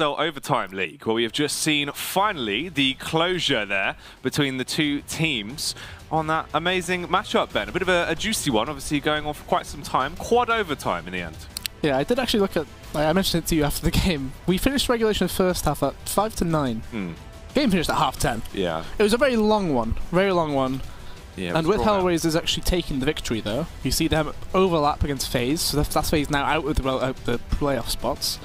ESL Overtime League, where we have just seen finally the closure there between the two teams on that amazing matchup, Ben. A bit of a juicy one, obviously going on for quite some time. Quad overtime in the end. Yeah, I did actually look at, I mentioned it to you after the game. We finished regulation the first half at 5-9. Game finished at 10:30. Yeah. It was a very long one, very long one. Yeah, and with HellRaisers actually taking the victory, though, you see them overlap against FaZe, so that's FaZe now out of the playoff spots.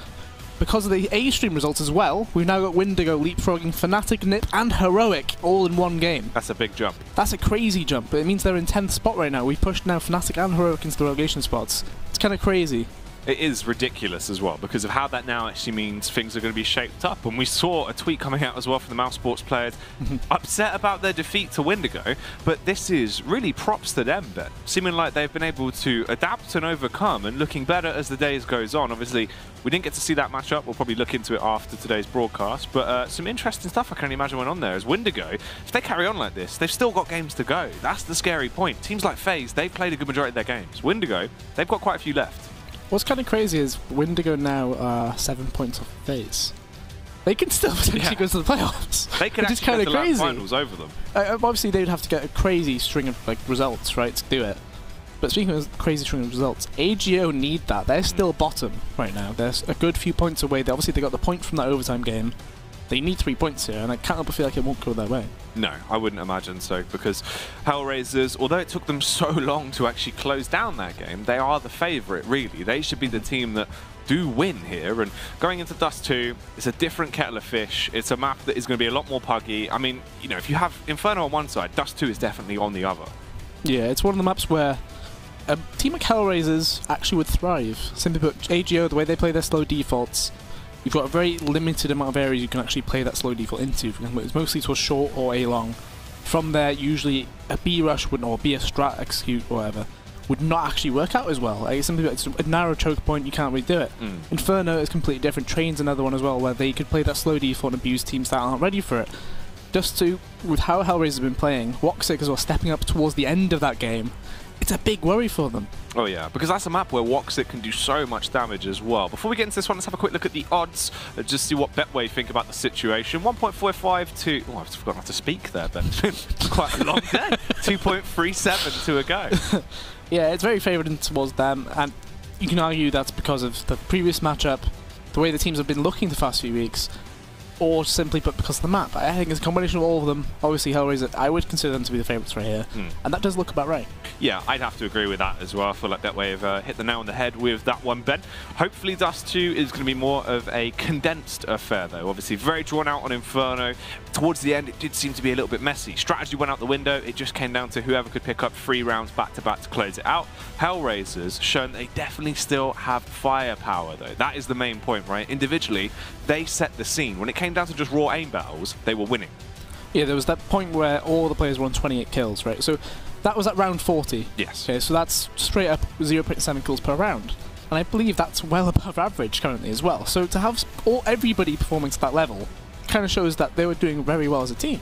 Because of the A-Stream results as well, we've now got Windigo leapfrogging Fnatic, Nip, and Heroic all in one game. That's a big jump. That's a crazy jump, but it means they're in 10th spot right now. We pushed now Fnatic and Heroic into the relegation spots. It's kind of crazy. It is ridiculous as well, because of how that now actually means things are going to be shaped up. And we saw a tweet coming out as well from the Mouse Sports players, upset about their defeat to Windigo. But this is really props to them, Ben. Seeming like they've been able to adapt and overcome and looking better as the days goes on. Obviously, we didn't get to see that matchup. We'll probably look into it after today's broadcast. But some interesting stuff I can only imagine went on there. As Windigo, if they carry on like this, they've still got games to go. That's the scary point. Teams like FaZe, they've played a good majority of their games. Windigo, they've got quite a few left. What's kind of crazy is Windigo now are 7 points off FaZe. They can still potentially go to the playoffs. They could actually get the last finals over them. Obviously, they'd have to get a crazy string of results, right, to do it. But speaking of crazy string of results, AGO need that. They're still bottom right now. They're a good few points away. Obviously, they got the point from that overtime game. They need 3 points here, and I can't help but feel like it won't go their way. No, I wouldn't imagine so, because HellRaisers, although it took them so long to actually close down that game, they are the favourite, really. They should be the team that do win here, and going into Dust2, it's a different kettle of fish. It's a map that is going to be a lot more puggy. I mean, you know, if you have Inferno on one side, Dust2 is definitely on the other. Yeah, it's one of the maps where a team like HellRaisers actually would thrive. Simply put, AGO, the way they play their slow defaults, you've got a very limited amount of areas you can actually play that slow default into. It's mostly to a short or a long. From there, usually a B rush would, or B a strat execute, or whatever, would not actually work out as well. Like, it's a narrow choke point, you can't really do it. Inferno is completely different. Train's another one as well, where they could play that slow default and abuse teams that aren't ready for it. Dust2, with how HellRaisers have been playing, Woxic as well stepping up towards the end of that game, it's a big worry for them. Oh yeah, because that's a map where Woxic can do so much damage as well. Before we get into this one, let's have a quick look at the odds, just see what Betway think about the situation. 1.45 to... Oh, I've forgotten how to speak there, Ben. It's quite a long day. 2.37 to a go. Yeah, it's very favoured towards them, and you can argue that's because of the previous matchup, the way the teams have been looking the past few weeks, or simply put because of the map. I think it's a combination of all of them. Obviously, HellRaiser, I would consider them to be the favourites right here, and that does look about right. Yeah, I'd have to agree with that as well. I feel like Betway have hit the nail on the head with that one, Ben. Hopefully, Dust2 is going to be more of a condensed affair, though. Obviously, very drawn out on Inferno. Towards the end, it did seem to be a little bit messy. Strategy went out the window. It just came down to whoever could pick up 3 rounds back-to-back to close it out. HellRaisers shown they definitely still have firepower, though. That is the main point, right? Individually, they set the scene. When it came down to just raw aim battles, they were winning. Yeah, there was that point where all the players were on 28 kills, right? So that was at round 40. Yes. Okay, so that's straight up 0.7 kills per round. And I believe that's well above average currently as well. So to have everybody performing to that level kind of shows that they were doing very well as a team.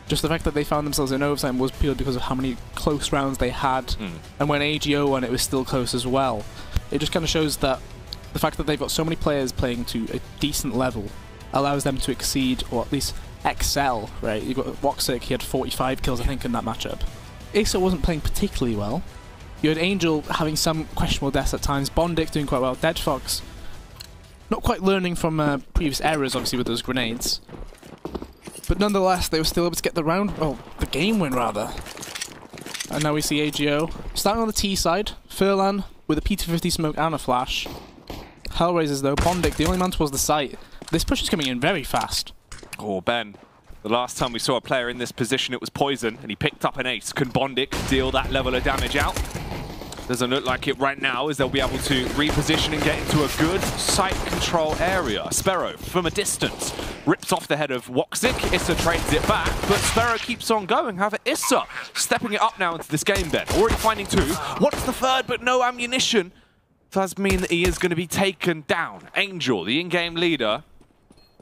Just the fact that they found themselves in overtime was purely because of how many close rounds they had. And when AGO won, it was still close as well. It just kind of shows that the fact that they've got so many players playing to a decent level allows them to exceed, or at least excel, right? You've got Woxic, he had 45 kills, I think, in that matchup. Issa wasn't playing particularly well. You had Angel having some questionable deaths at times, Bondic doing quite well, Dead Fox not quite learning from previous errors, obviously, with those grenades. But nonetheless, they were still able to get the round, well, the game win, rather. And now we see AGO starting on the T side, Furlan with a P250 smoke and a flash. HellRaisers, though, Bondic, the only man towards the site. This push is coming in very fast. Oh, Ben. The last time we saw a player in this position, it was Poison, and he picked up an ace. Can Bondic deal that level of damage out? Doesn't look like it right now, as they'll be able to reposition and get into a good site control area. Sparrow, from a distance, rips off the head of Woxic. Issa trades it back, but Sparrow keeps on going. However, Issa stepping it up now into this game, Ben. Already finding 2. Wants the 3rd, but no ammunition. Does mean that he is going to be taken down. Angel, the in-game leader,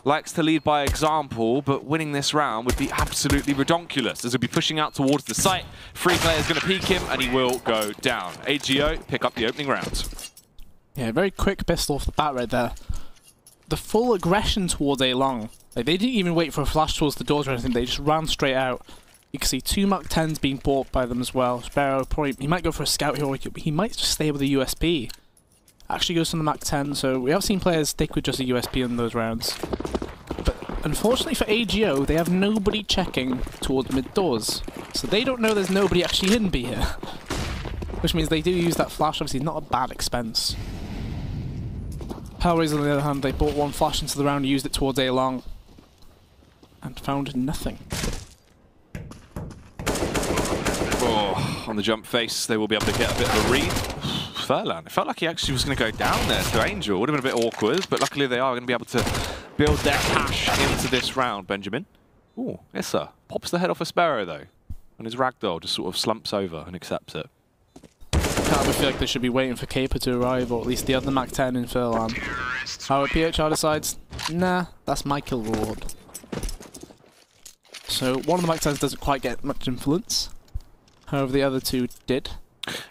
likes to lead by example, but winning this round would be absolutely redonkulous, as he'll be pushing out towards the site. 3 players going to peek him, and he will go down. AGO pick up the opening round. Yeah, very quick pistol off the bat right there. the full aggression towards A long. Like, they didn't even wait for a flash towards the doors or anything, they just ran straight out. You can see 2 Mark 10s being bought by them as well. Sparrow, probably, he might go for a scout here, or he might just stay with a USP. Actually goes to the Mark 10, so we have seen players stick with just a USP in those rounds. But unfortunately for AGO, they have nobody checking towards mid doors. So they don't know there's nobody actually in B here. Which means they do use that flash, obviously not a bad expense. HellRaisers on the other hand, they bought 1 flash into the round, used it towards A long, and found nothing. Oh, on the jump face, they will be able to get a bit of a read. Furlan, it felt like he actually was going to go down there to Angel. Would have been a bit awkward, but luckily they are going to be able to build their cash into this round. Benjamin. Ooh, Issa pops the head off a Sparrow though, and his ragdoll just sort of slumps over and accepts it. I feel like they should be waiting for Caper to arrive, or at least the other Mac 10 in Furlan. However, PHR decides, nah, that's my kill reward. So one of the Mac 10s doesn't quite get much influence. However, the other 2 did.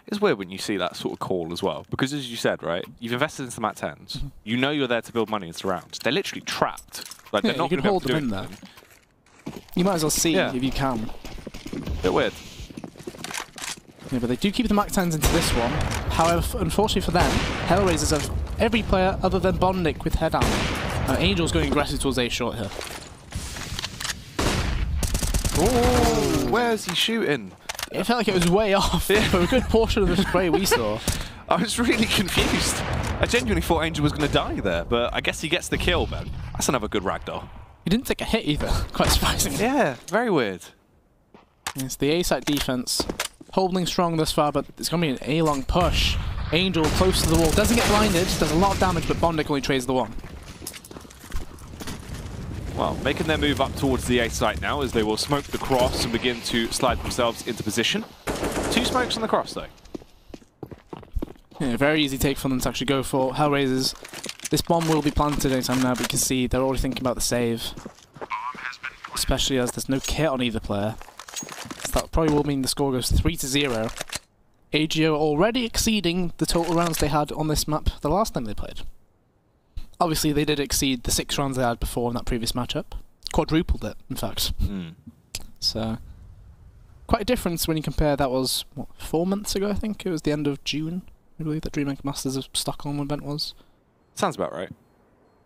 It's weird when you see that sort of call as well, because as you said, right, you've invested into the Mac 10s. You know you're there to build money into rounds. They're literally trapped. Like, Yeah, they're not you going can to hold them in there. You might as well see if you can. Bit weird. Yeah, but they do keep the Mac 10s into this one. However, unfortunately for them, HellRaisers have every player other than Bondic with head armor. Angel's going aggressive towards A short here. Oh, where's he shooting? It felt like it was way off for a good portion of the spray we saw. I was really confused. I genuinely thought Angel was going to die there, but I guess he gets the kill, man. That's another good ragdoll. He didn't take a hit either, quite surprising. Yeah, very weird. It's the A-side defense. Holding strong thus far, but it's going to be an A-long push. Angel close to the wall, doesn't get blinded, does a lot of damage, but Bondic only trades the 1. Well, making their move up towards the A site now as they will smoke the cross and begin to slide themselves into position. 2 smokes on the cross, though. Yeah, very easy take for them to actually go for. HellRaisers, this bomb will be planted anytime now, but you can see they're already thinking about the save. Especially as there's no kit on either player. So that probably will mean the score goes 3-0. AGO already exceeding the total rounds they had on this map the last time they played. Obviously, they did exceed the 6 rounds they had before in that previous matchup. Quadrupled it, in fact. So, quite a difference when you compare. That was, what, 4 months ago, I think? It was the end of June, I believe, that DreamHack Masters of Stockholm event was. Sounds about right.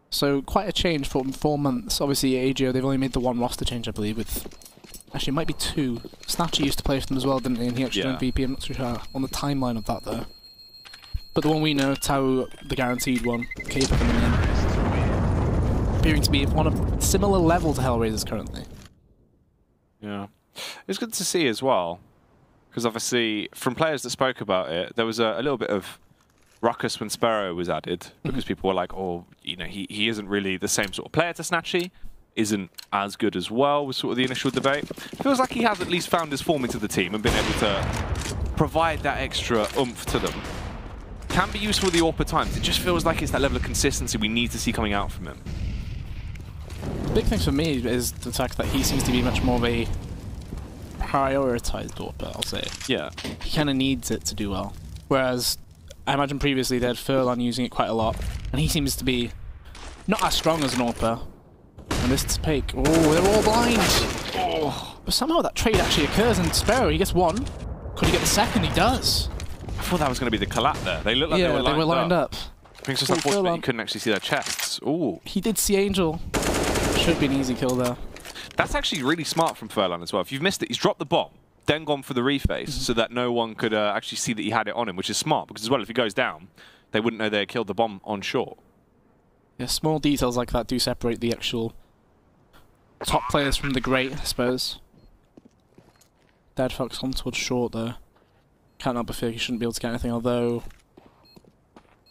So, quite a change from 4 months. Obviously, AGO, they've only made the 1 roster change, I believe, with... Actually, it might be 2. Snatchy used to play for them as well, didn't he? And he actually went VP. I'm not too sure on the timeline of that, though. But the one we know, Tau, the guaranteed one, Caper coming in. Appearing to be on a similar level to HellRaisers currently. Yeah. It's good to see as well, because obviously, from players that spoke about it, there was a little bit of ruckus when Sparrow was added, because people were like, oh, you know, he isn't really the same sort of player to Snatchy, isn't as good as well, was sort of the initial debate. Feels like he has at least found his form into the team and been able to provide that extra oomph to them. Can be useful at the AWP at times. It just feels like it's that level of consistency we need to see coming out from him. The big thing for me is the fact that he seems to be much more of a prioritized AWP, I'll say. Yeah. He kind of needs it to do well. Whereas, I imagine previously they had Furlan using it quite a lot, and he seems to be not as strong as an AWPer. And this is Pake. Oh, they're all blind! Oh. But somehow that trade actually occurs, and Sparrow, he gets 1. Could he get the 2nd? He does! I thought that was going to be the collat there. They looked like they were lined up. I think it's just unfortunate you couldn't actually see their chests. Ooh. He did see Angel. Should be an easy kill there. That's actually really smart from Furlan as well. If you've missed it, he's dropped the bomb, then gone for the reface so that no one could actually see that he had it on him, which is smart, because as well, if he goes down, they wouldn't know they had killed the bomb on short. Yeah, small details like that do separate the actual top players from the great, I suppose. Dead Fox on towards short, though. Can't help but feel he shouldn't be able to get anything, although...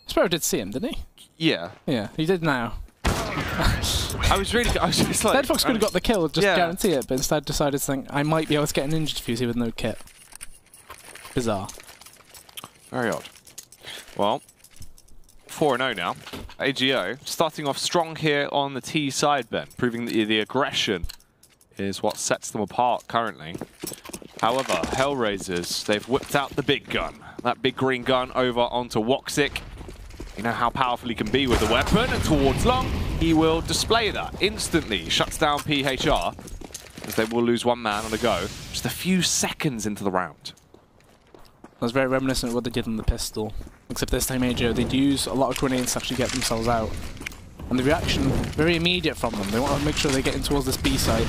Sparrow did see him, didn't he? Yeah. Yeah, he did now. I was just like... Dead Fox could have got the kill, just guarantee it, but instead decided to think, I might be able to get an ninja fuse here with no kit. Bizarre. Very odd. Well, 4-0 now. AGO starting off strong here on the T side, Ben, proving that the aggression is what sets them apart currently. However, HellRaisers, they've whipped out the big gun. That big green gun over onto Woxic. You know how powerful he can be with the weapon, and towards long, he will display that instantly. Shuts down PHR, as they will lose one man on the go, just a few seconds into the round. That was very reminiscent of what they did on the pistol, except this time AJO, they'd use a lot of grenades to actually get themselves out. And the reaction, very immediate from them. They want to make sure they're getting towards this B site.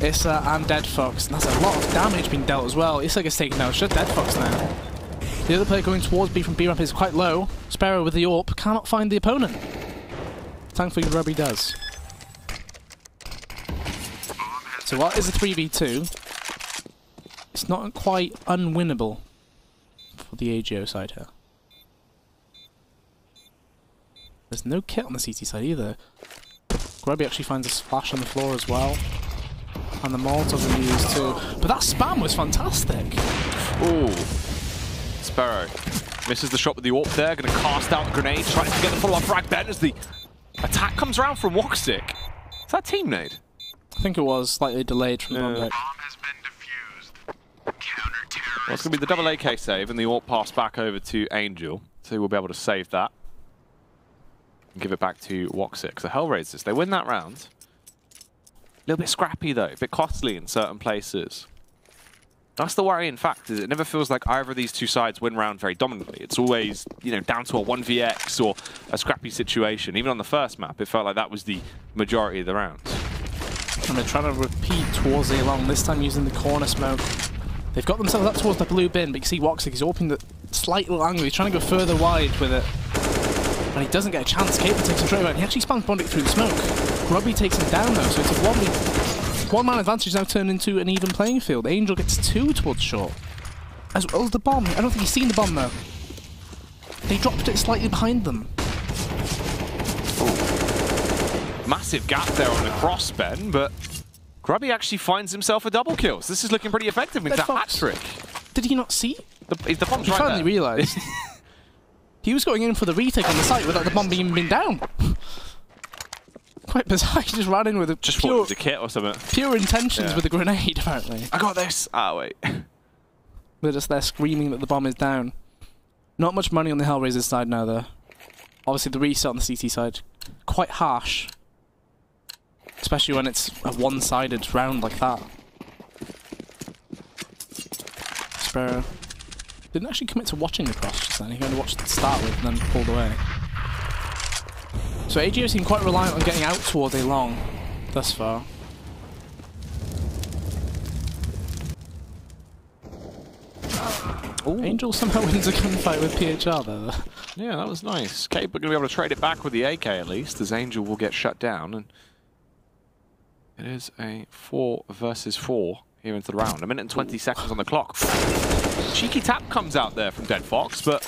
Issa and Dead Fox, and that's a lot of damage being dealt as well. Issa gets taken down, it's just Dead Fox now. The other player going towards B from B ramp is quite low. Sparrow with the AWP cannot find the opponent. Thankfully, Grubby does. So what is a 3v2? It's not quite unwinnable for the AGO side here. There's no kit on the CT side either. Grubby actually finds a splash on the floor as well. And the Molotov are used too. But that spam was fantastic! Ooh. Sparrow misses the shot with the AWP there, going to cast out the grenade, trying to get the follow-up frag then as the attack comes around from Woxic. Is that team nade? I think it was slightly delayed from the bomb deck. Well, it's going to be the double AK save and the AWP pass back over to Angel, so we'll be able to save that and give it back to Woxic. So HellRaisers, they win that round. A little bit scrappy though, a bit costly in certain places. That's the worrying fact, is it never feels like either of these two sides win round very dominantly. It's always, you know, down to a 1vx or a scrappy situation. Even on the first map, it felt like that was the majority of the rounds. And they're trying to repeat towards A long, this time using the corner smoke. They've got themselves up towards the blue bin, but you can see Woxic is opening the slight little angle. He's trying to go further wide with it. And he doesn't get a chance. Cable takes him straight away. He actually spams Bondic through the smoke. Grubby takes him down though, so it's a one-man advantage now turned into an even playing field. Angel gets 2 towards short. As well as the bomb. I don't think he's seen the bomb though. They dropped it slightly behind them. Ooh. Massive gap there on the cross, Ben, but Grubby actually finds himself a double kill. So this is looking pretty effective. It's a hat-trick. Did he not see? The bomb's he right finally there. realised. He was going in for the retake on the site without the bomb being been down. Quite bizarre. He just ran in with a just pure, a kit or something. Pure intentions with a grenade, apparently. I got this. Ah, wait. They're just there screaming that the bomb is down. Not much money on the HellRaisers side now, though. Obviously, the reset on the CT side, quite harsh. Especially when it's a one-sided round like that. Sparrow didn't actually commit to watching the cross just then. He only watched it to start with and then pulled away. So AGO seem quite reliant on getting out towards A long thus far. Ooh. Angel somehow wins a gunfight with PHR though. Yeah, that was nice. Cape are going to be able to trade it back with the AK at least, as Angel will get shut down. And it is a 4 versus 4 here into the round. 1 minute and 20 seconds on the clock. Cheeky tap comes out there from Dead Fox, but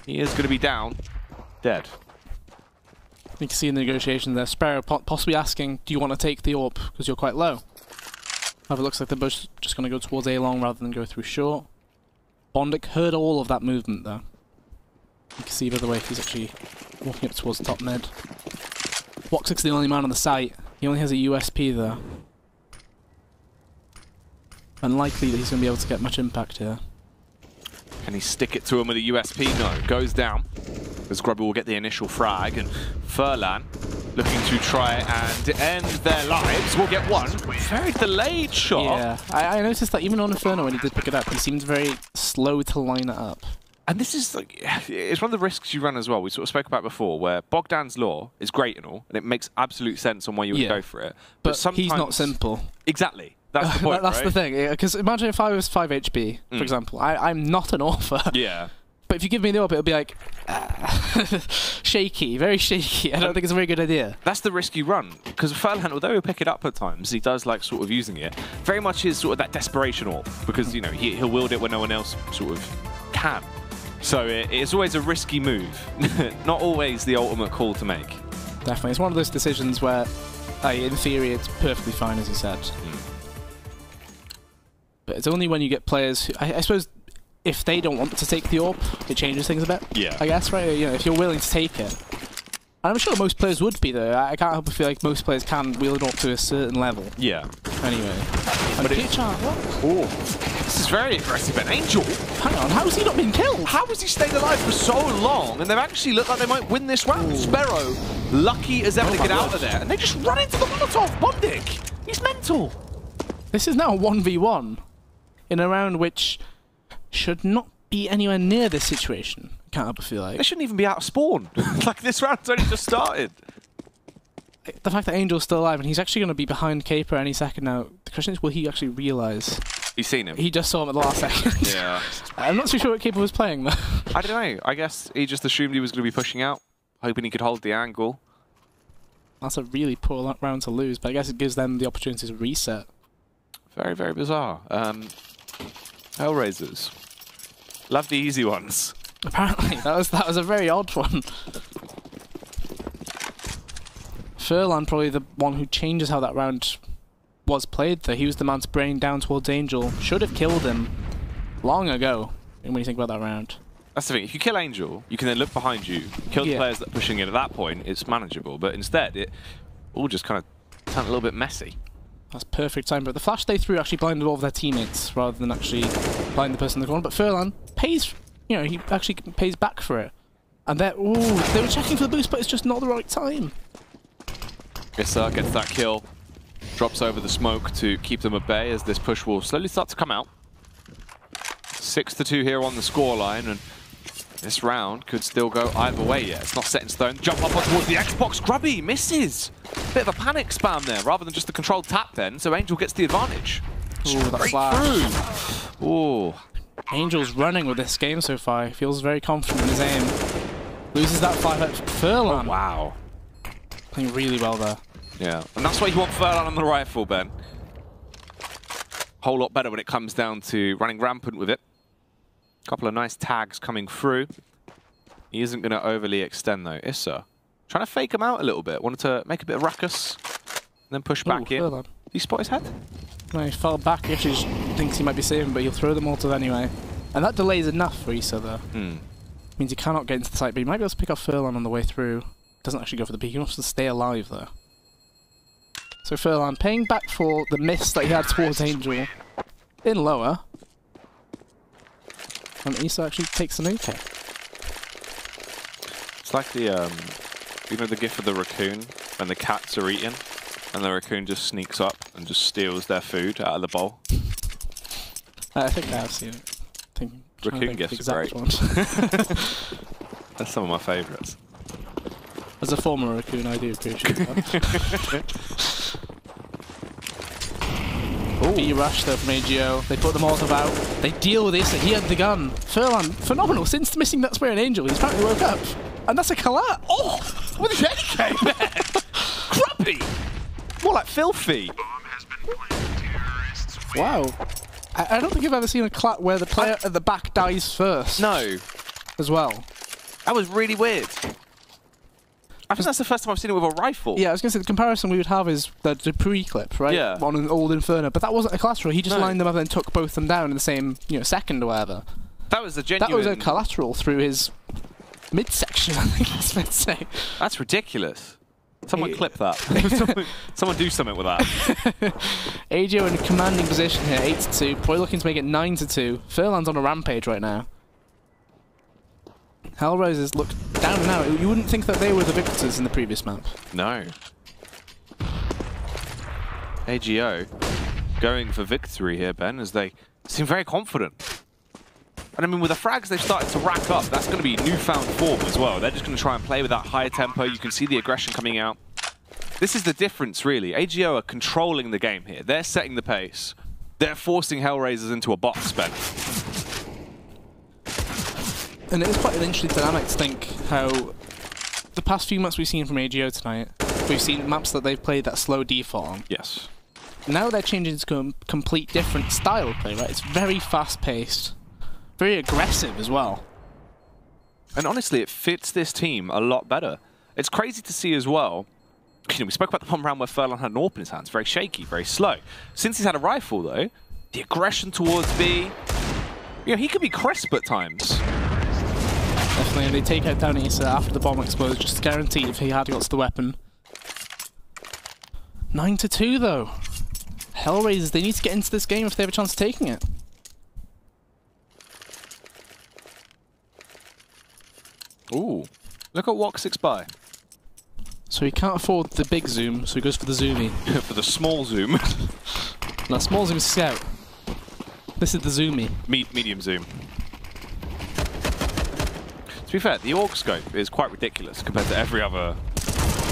he is going to be down, dead. You can see in the negotiation there, Sparrow possibly asking, do you want to take the AWP because you're quite low? However, it looks like they're both just going to go towards A long rather than go through short. Bondic heard all of that movement though. You can see by the way he's actually walking up towards top mid. Woxic's the only man on the site. He only has a USP though. Unlikely that he's going to be able to get much impact here. Can he stick it to him with a USP? No. Goes down. As Grubby will get the initial frag, and Furlan looking to try and end their lives. Will get one. Very delayed shot. Yeah, I noticed that even on Inferno when he did pick it up, he seemed very slow to line it up. And this is like, it's one of the risks you run as well. We sort of spoke about before, where Bogdan's Law is great and all, and it makes absolute sense on why you would go for it. But sometimes he's not simple. Exactly. That's the point, That's right? the thing. Because imagine if I was 5 HP, for example. I'm not an author. Yeah. But if you give me the AWP, it'll be like shaky, very shaky. I don't think it's a very good idea. That's the risk you run, because Furlan, although he'll pick it up at times, he does like sort of using it. Very much is sort of that desperation AWP, because you know he'll wield it when no one else sort of can. So it's always a risky move, not always the ultimate call to make. Definitely, it's one of those decisions where, in theory, it's perfectly fine, as you said. But it's only when you get players who, I suppose, if they don't want to take the AWP, it changes things a bit. Yeah. I guess, right? You know, if you're willing to take it. And I'm sure most players would be, though. I can't help but feel like most players can wield it up to a certain level. Yeah. Anyway. And PHR, what? Oh. This is very aggressive. And Angel, hang on, how has he not been killed? how has he stayed alive for so long? And they've actually looked like they might win this round. Sparrow, lucky as ever to get out of there. And they just run into the Molotov. Bondik, he's mental. This is now a 1v1 in a round which should not be anywhere near this situation. Can't help but feel like. They shouldn't even be out of spawn. Like, this round's only just started. The fact that Angel's still alive and he's actually going to be behind Caper any second now. The question is, will he actually realise? He's seen him. He just saw him at the last second. Yeah. I'm not too sure what Caper was playing though. I don't know. I guess he just assumed he was going to be pushing out, hoping he could hold the angle. That's a really poor round to lose, but I guess it gives them the opportunity to reset. Very, very bizarre. HellRaisers. Love the easy ones. Apparently, that was a very odd one. Furlan probably the one who changes how that round was played though. He was the man to bring down towards Angel. Should have killed him long ago when you think about that round. That's the thing. If you kill Angel, you can then look behind you, kill the players that are pushing in. At that point, it's manageable. But instead, it all just kind of turned a little bit messy. That's perfect time. But the flash they threw actually blinded all of their teammates rather than actually blind the person in the corner. But Furlan pays, you know, he actually pays back for it. And they were checking for the boost, but it's just not the right time. Issa gets that kill, drops over the smoke to keep them at bay as this push will slowly start to come out. 6-2 here on the scoreline, and this round could still go either way yet. It's not set in stone. Jump up on towards the Xbox. Grubby misses. Bit of a panic spam there rather than just a controlled tap then, so Angel gets the advantage. Ooh, that flash. Through. Ooh. Angel's running with this game so far. He feels very confident in his aim. Loses that 5 at Furlan. Oh, wow. Playing really well there. Yeah, and that's why you want Furlan on the rifle, Ben. Whole lot better when it comes down to running rampant with it. Couple of nice tags coming through. He isn't going to overly extend though. Issa trying to fake him out a little bit. Wanted to make a bit of ruckus, and then push back in. Furlan. Did he spot his head? No, he fell back. He actually just thinks he might be saving, but he'll throw the Molotov anyway. And that delay is enough for Issa though. Means he cannot get into the site, but he might be able to pick up Furlan on the way through. Doesn't actually go for the peak. He wants to stay alive though. So Furlan paying back for the miss that he had towards Angel in lower. And Issa actually takes an okay. It's like the, you know the gif of the raccoon when the cats are eating and the raccoon just sneaks up and just steals their food out of the bowl? I think I have seen it. Raccoon gifs are great. That's some of my favourites. As a former raccoon, I do appreciate that. B-rush though from AGO. They put the Molotov out. They deal with Issa. He had the gun. Furlan, phenomenal. Since missing that spray on Angel, he's apparently woke up. And that's a collat. Oh! With a AK, man! Grubby! More like filthy. Wow. I don't think I've ever seen a collat where the player at the back dies first. No. As well. That was really weird. I think that's the first time I've seen it with a rifle. Yeah, I was going to say the comparison we would have is the Dupree clip, right? Yeah. On an old Inferno, but that wasn't a collateral. He just lined them up and then took both of them down in the same, second or whatever. That was a genuine... That was a collateral through his midsection, I think that's fair to say. That's ridiculous. Someone clip that. someone do something with that. AGO in a commanding position here, 8-2. Probably looking to make it 9-2. Furlan's on a rampage right now. HellRaisers look down and out. You wouldn't think that they were the victors in the previous map. No. AGO going for victory here, Ben, as they seem very confident. And I mean, with the frags they've started to rack up, that's going to be newfound form as well. They're just going to try and play with that higher tempo. You can see the aggression coming out. This is the difference, really. AGO are controlling the game here. They're setting the pace. They're forcing HellRaisers into a box, Ben. And it is quite an interesting dynamic to think how the past few maps we've seen from AGO tonight, we've seen maps that they've played that slow default on. Yes. Now they're changing to a complete different style of play, right? It's very fast-paced, very aggressive as well. And honestly, it fits this team a lot better. It's crazy to see as well. We spoke about the one round where Furlan had an AWP in his hands, very shaky, very slow. Since he's had a rifle, though, the aggression towards B, he could be crisp at times. Definitely, and they take out down Issa after the bomb explodes, just guaranteed if he had got to the weapon. 9-2 though. HellRaisers, they need to get into this game if they have a chance of taking it. Ooh, look at Woxic's buy. So he can't afford the big zoom, so he goes for the zoomy. For the small zoom. No, small zoom is scout. This is the zoomy. Medium zoom. To be fair, the AUG scope is quite ridiculous compared to every other.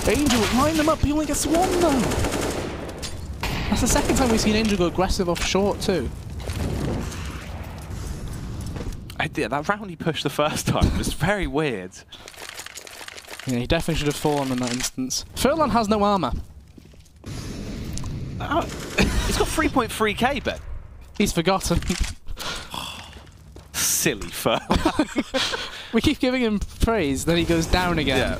Angel, line them up, he only gets one though. That's the second time we've seen Angel go aggressive off short too. That round he pushed the first time was very weird. Yeah, he definitely should have fallen in that instance. Furlan has no armor. He's got 3.3k, Ben. He's forgotten. Silly Furlan. We keep giving him praise, then he goes down again. Yeah.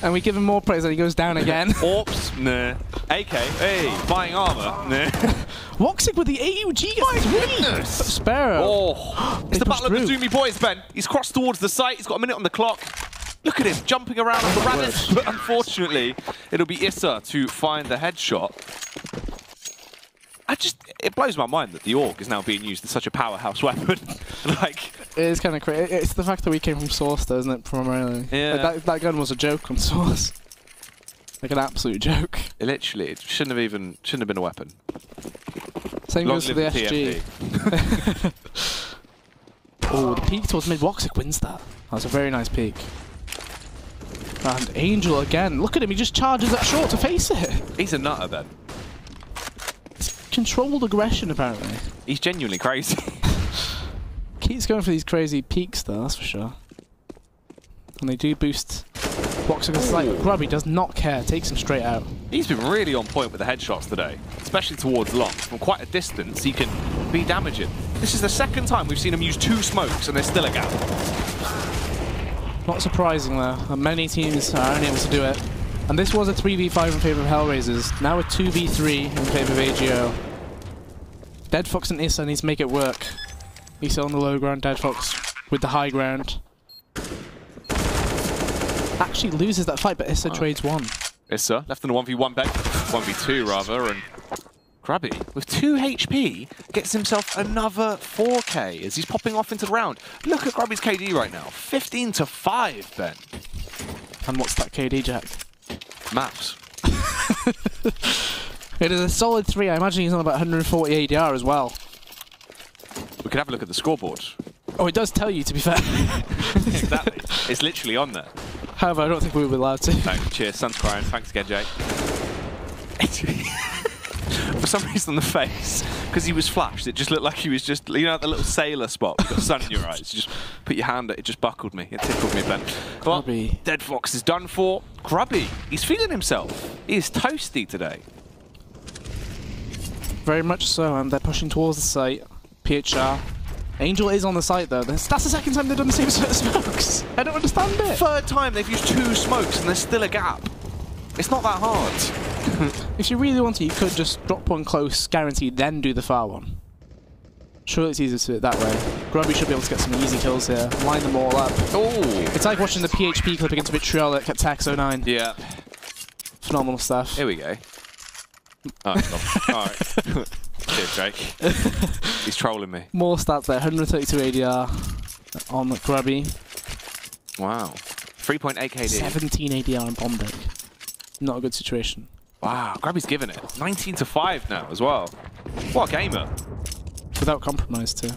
And we give him more praise, then he goes down again. Oops, nah. AK, hey, buying armor, nah. Woxic with the AUG gets three! Sparrow. Oh, it's the battle of the Zoomy boys, Ben. He's crossed towards the site, he's got a minute on the clock. Look at him, jumping around on the rabbits, but unfortunately, it'll be Issa to find the headshot. It blows my mind that the AUG is now being used as such a powerhouse weapon. Like, it is kind of crazy. It's the fact that we came from Source, though, isn't it, primarily? Yeah. Like that gun was a joke on Source. Like an absolute joke. It shouldn't have been a weapon. Same goes for the SG. Oh, the peek towards mid. Woxic wins that. That was a very nice peek. And Angel again. Look at him, he just charges up short to face it. He's a nutter, Ben. It's controlled aggression, apparently. He's genuinely crazy. Keeps going for these crazy peaks, though, that's for sure. And they do boost Woxic a slight. Grubby does not care, takes him straight out. He's been really on point with the headshots today, especially towards long. From quite a distance, he can be damaging. This is the second time we've seen him use 2 smokes, and there's still a gap. Not surprising, though. Many teams are only able to do it. And this was a 3v5 in favour of HellRaisers. Now a 2v3 in favour of AGO. Dead Fox and Issa needs to make it work. Issa on the low ground, Dead Fox with the high ground. Actually loses that fight, but Issa trades one. Issa left in a 1v1 bet, 1v2 rather, and Grubby with 2 HP gets himself another 4k as he's popping off into the round. Look at Grubby's KD right now, 15 to 5, Ben. And what's that KD, Jack? Maps. It is a solid 3. I imagine he's on about 140 ADR as well. We could have a look at the scoreboard. Oh, it does tell you, to be fair. Exactly. It's literally on there. However, I don't think we were allowed to. No, cheers. Sun's crying. Thanks again, Jake. For some reason on the face, because he was flashed, it just looked like he was just, you know, the little sailor spot. You've got sun in your eyes. You just put your hand at it, just buckled me. It tickled me, Ben. Well, Dead Fox is done for. Grubby, he's feeling himself. He is toasty today. Very much so, and they're pushing towards the site. PHR. Angel is on the site, though. That's the second time they've done the same sort of smokes. I don't understand it. Third time they've used 2 smokes and there's still a gap. It's not that hard. If you really want to, you could just drop one close, guaranteed, then do the far one. Surely it's easier to do it that way. Grubby should be able to get some easy kills here. Line them all up. Oh! It's like watching the PHP clip against Vitriolic at Tax09. Yeah. Phenomenal stuff. Here we go. Alright. Cheers, Jake. He's trolling me. More stats there. 132 ADR on Grubby. Wow. 3.8 KD. 17 ADR on Bombay. Not a good situation. Wow, Grubby's giving it. 19 to 5 now as well. What a gamer. Without compromise, too.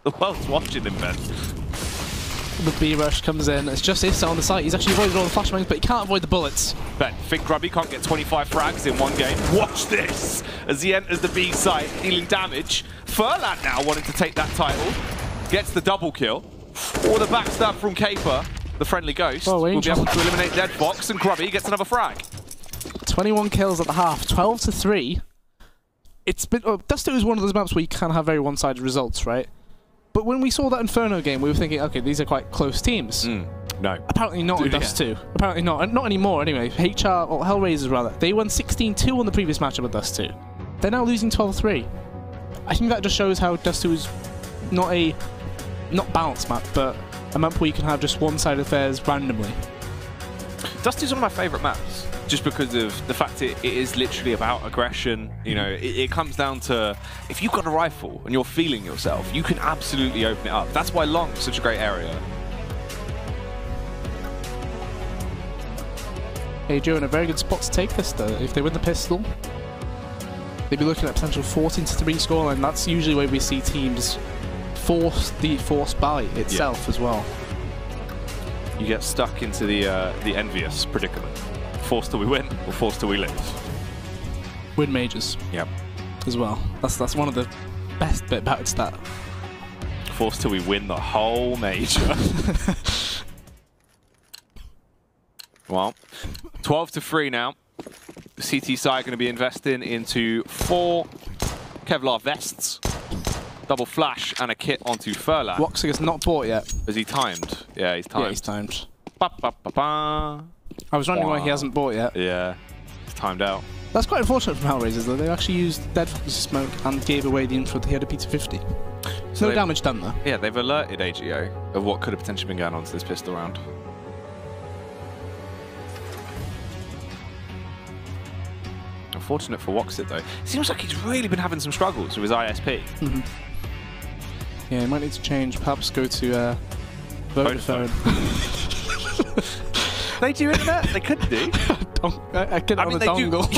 The world's watching him, Ben. The B-rush comes in. It's just Issa on the site. He's actually avoided all the flashbangs, but he can't avoid the bullets. Ben, think Grubby can't get 25 frags in one game? Watch this! As he enters the B site, dealing damage. Furlan now wanting to take that title. Gets the double kill. Or the backstab from Caper, the friendly ghost. Oh, will be able to eliminate Dead Fox, and Grubby gets another frag. 21 kills at the half, 12 to 3. It's been Dust2 is one of those maps where you can have very one-sided results, right? But when we saw that Inferno game, we were thinking, okay, these are quite close teams. No. Apparently not in Dust2. Apparently not. Not anymore, anyway. HR, or HellRaisers, rather. They won 16-2 on the previous matchup with Dust2. They're now losing 12-3. I think that just shows how Dust2 is not balanced map, but a map where you can have just one-sided affairs randomly. Dust2 is one of my favourite maps, just because of the fact it is literally about aggression. You know, it comes down to, if you've got a rifle and you're feeling yourself, you can absolutely open it up. That's why long is such a great area. AGO in a very good spot to take this though. If they win the pistol, they'd be looking at potential 14-3 scoreline. That's usually where we see teams forced by itself as well. You get stuck into the envious predicament. Forced till we win, or forced till we lose. Win majors. Yep. As well. That's one of the best bit about it. That forced till we win the whole major. Well, 12-3 now. The CT side going to be investing into 4 Kevlar vests, double flash, and a kit onto Furlan. Woxiger's not bought yet. Is he timed? Yeah, he's timed. Yeah, he's timed. Ba, ba, ba, ba. I was wondering why he hasn't bought yet. Yeah, he's timed out. That's quite unfortunate from HellRaisers though. They actually used Dead Fox's smoke and gave away the info that he had a P250. So no damage done though. Yeah, they've alerted AGO of what could have potentially been going on to this pistol round. Unfortunate for Woxit though. Seems like he's really been having some struggles with his ISP. Mm-hmm. Yeah, he might need to change. Perhaps go to Vodafone. They do internet? They could do. I get it on the dongle.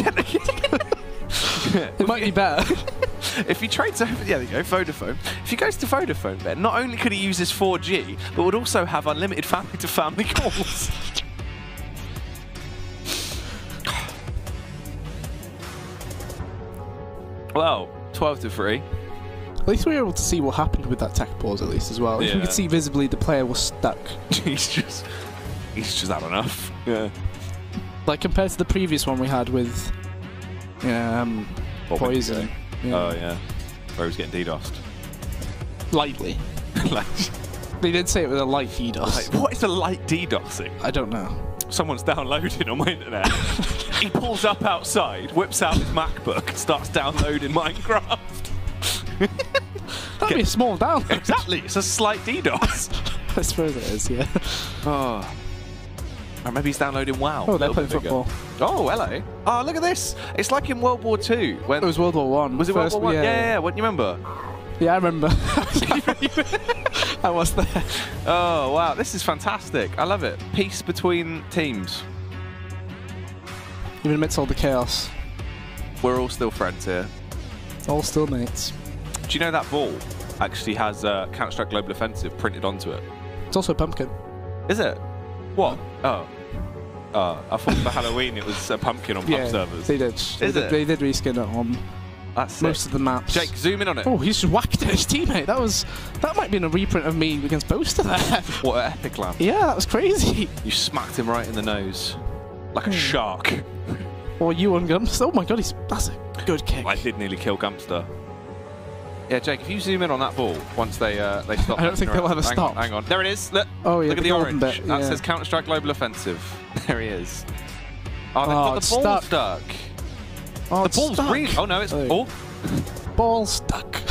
It might be better. If he trades over, yeah, there you go, Vodafone. If he goes to Vodafone, then not only could he use his 4G, but would also have unlimited family-to-family calls. Well, 12-3. At least we were able to see what happened with that tech pause, at least as well. Yeah. We could see visibly the player was stuck. He's just had enough. Yeah. Like compared to the previous one we had with, Poison. Yeah. Oh yeah, where he was getting DDoSed. Lightly. They did say it was a light DDoS. What is a light DDoSing? I don't know. Someone's downloading on my internet. He pulls up outside, whips out his MacBook, and starts downloading Minecraft. That'd be a small download. Exactly, it's a slight DDoS. I suppose it is, yeah. Oh. Or maybe he's downloading WoW. Oh, they're playing football. Oh, hello. Oh, look at this. It's like in World War II. When it was World War One. Was it World War One? Yeah. What do you remember? Yeah, I remember. I was there. Oh, wow. This is fantastic. I love it. Peace between teams. Even amidst all the chaos. We're all still friends here. All still mates. Do you know that ball actually has Counter-Strike Global Offensive printed onto it? It's also a pumpkin. Is it? What? Oh. I thought for Halloween it was a pumpkin on pub servers. They did. They did reskin it on most of the maps. Jake, zoom in on it. Oh, he's just whacked at his teammate. That might have been a reprint of me against Boaster there. What an epic lamp. Yeah, that was crazy. You smacked him right in the nose. Like a shark. Or you on Gumpster. Oh my god, that's a good kick. I did nearly kill Gumpster. Yeah, Jake, if you zoom in on that ball once they stop. I don't think they'll ever stop. Hang on. There it is. Look, oh, yeah, look at the orange. Bit, that says Counter-Strike Global Offensive. There he is. Oh, they've got the ball stuck. Oh, the ball's green. Oh, no, it's... Oh. Ball stuck.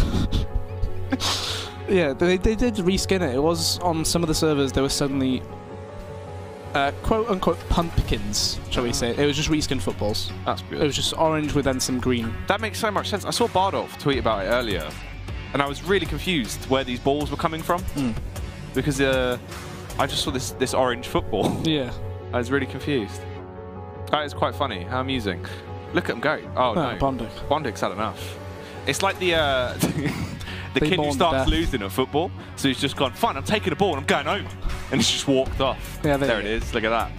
Yeah, they did reskin it. It was on some of the servers, there were suddenly quote-unquote pumpkins, shall we say. It was just reskinned footballs. That's good. It was just orange with then some green. That makes so much sense. I saw Bardolph tweet about it earlier, and I was really confused where these balls were coming from. Because I just saw this orange football. Yeah. I was really confused. That is quite funny. How amusing. Look at him go. Oh, no. Bondic. Bondic's had enough. It's like the kid who starts losing at football, so he's just gone, fine, I'm taking the ball and I'm going home. And he's just walked off. Yeah, there it is. Look at that.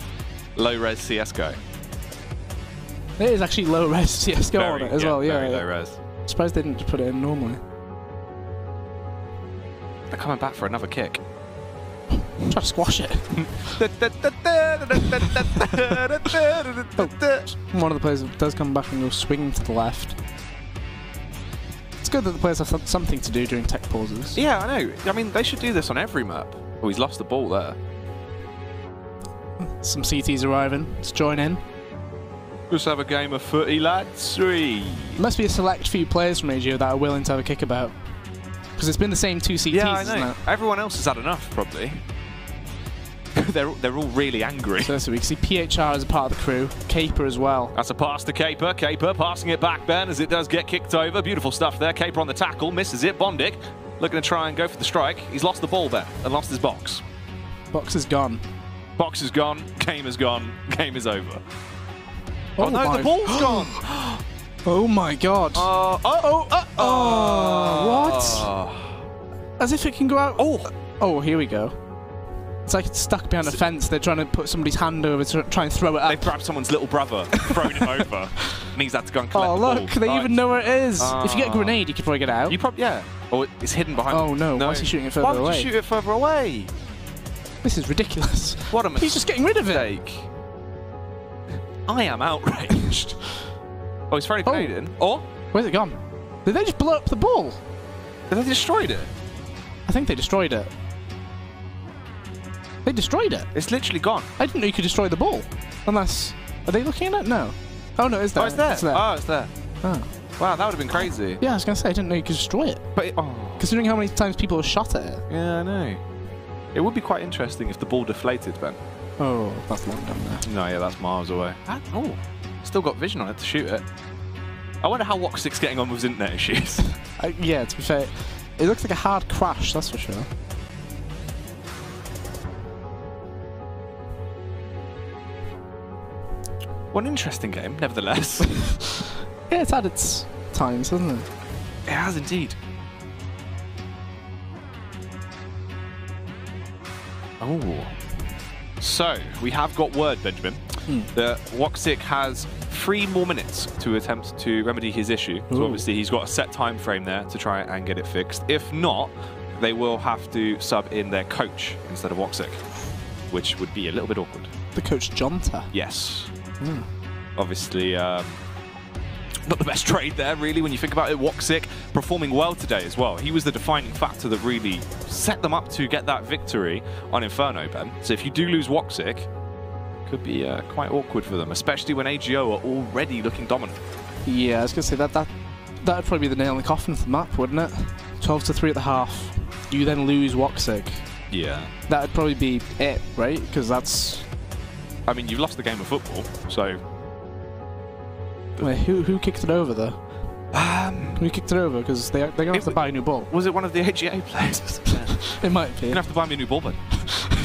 Low-res CSGO. It is actually low-res CSGO on it as well, yeah. Very low-res. Surprised they didn't put it in normally. They're coming back for another kick. Try to squash it. One of the players does come back and go swinging to the left. It's good that the players have something to do during tech pauses. Yeah, I know. I mean, they should do this on every map. Oh, he's lost the ball there. Some CTs arriving. Let's join in. Let's have a game of footy, lads. 3. There must be a select few players from AGO that are willing to have a kickabout. Because it's been the same 2 CTs, yeah, I know. Isn't it? Everyone else has had enough, probably. they're all really angry. So we can see PHR as a part of the crew, Caper as well. That's a pass to Caper. Caper passing it back, Ben, as it does get kicked over. Beautiful stuff there. Caper on the tackle, misses it. Bondic looking to try and go for the strike. He's lost the ball, Ben, and lost his box. Box is gone. Box is gone. Game is gone. Game is over. Oh no, my. the ball's gone! Oh my god. What? As if it can go out. Oh, here we go. It's like it's stuck behind a fence. They're trying to put somebody's hand over to try and throw it up. They've grabbed someone's little brother, thrown him over, and he's had to go and collect the ball. Oh look, they even know where it is. If you get a grenade, you could probably get it out. You probably, yeah. Or it's hidden behind. Oh no, why is he shooting it further away? Why would you shoot it further away? This is ridiculous. What a mistake. He's just getting rid of it. I am outraged. Oh, he's throwing a grenade in. Or? Where's it gone? Did they just blow up the ball? Did they destroyed it? I think they destroyed it. They destroyed it. It's literally gone. I didn't know you could destroy the ball. Unless... Are they looking at it? No. Oh, no, it's there. Oh, it's there. It's there. Oh, it's there. Oh. Wow, that would have been crazy. Yeah, I was going to say, I didn't know you could destroy it. But Considering how many times people have shot at it. Yeah, I know. It would be quite interesting if the ball deflated, Ben. Oh, that's long down there. No, yeah, that's miles away. Oh, still got vision on it to shoot it. I wonder how Woxic's getting on with his internet issues. Yeah, to be fair, it looks like a hard crash, that's for sure. What an interesting game, nevertheless. Yeah, it's had its times, hasn't it? It has indeed. Oh. So, we have got word, Benjamin, that Woxic has 3 more minutes to attempt to remedy his issue. So obviously he's got a set time frame there to try and get it fixed. If not, they will have to sub in their coach instead of Woxic, which would be a little bit awkward. The coach Jonta. Yes. Obviously, not the best trade there, really, when you think about it. Woxic performing well today as well. He was the defining factor that really set them up to get that victory on Inferno, Ben. So if you do lose Woxic, it could be quite awkward for them, especially when AGO are already looking dominant. Yeah, I was going to say that would probably be the nail in the coffin for the map, wouldn't it? 12-3 at the half. You then lose Woxic. Yeah. That would probably be it, right? Because that's... I mean, you've lost the game of football, so... Wait, who kicked it over, though? Who kicked it over? Because they're going to have to buy a new ball. Was it one of the AGA players? It might be. You're going to have to buy me a new ball, then.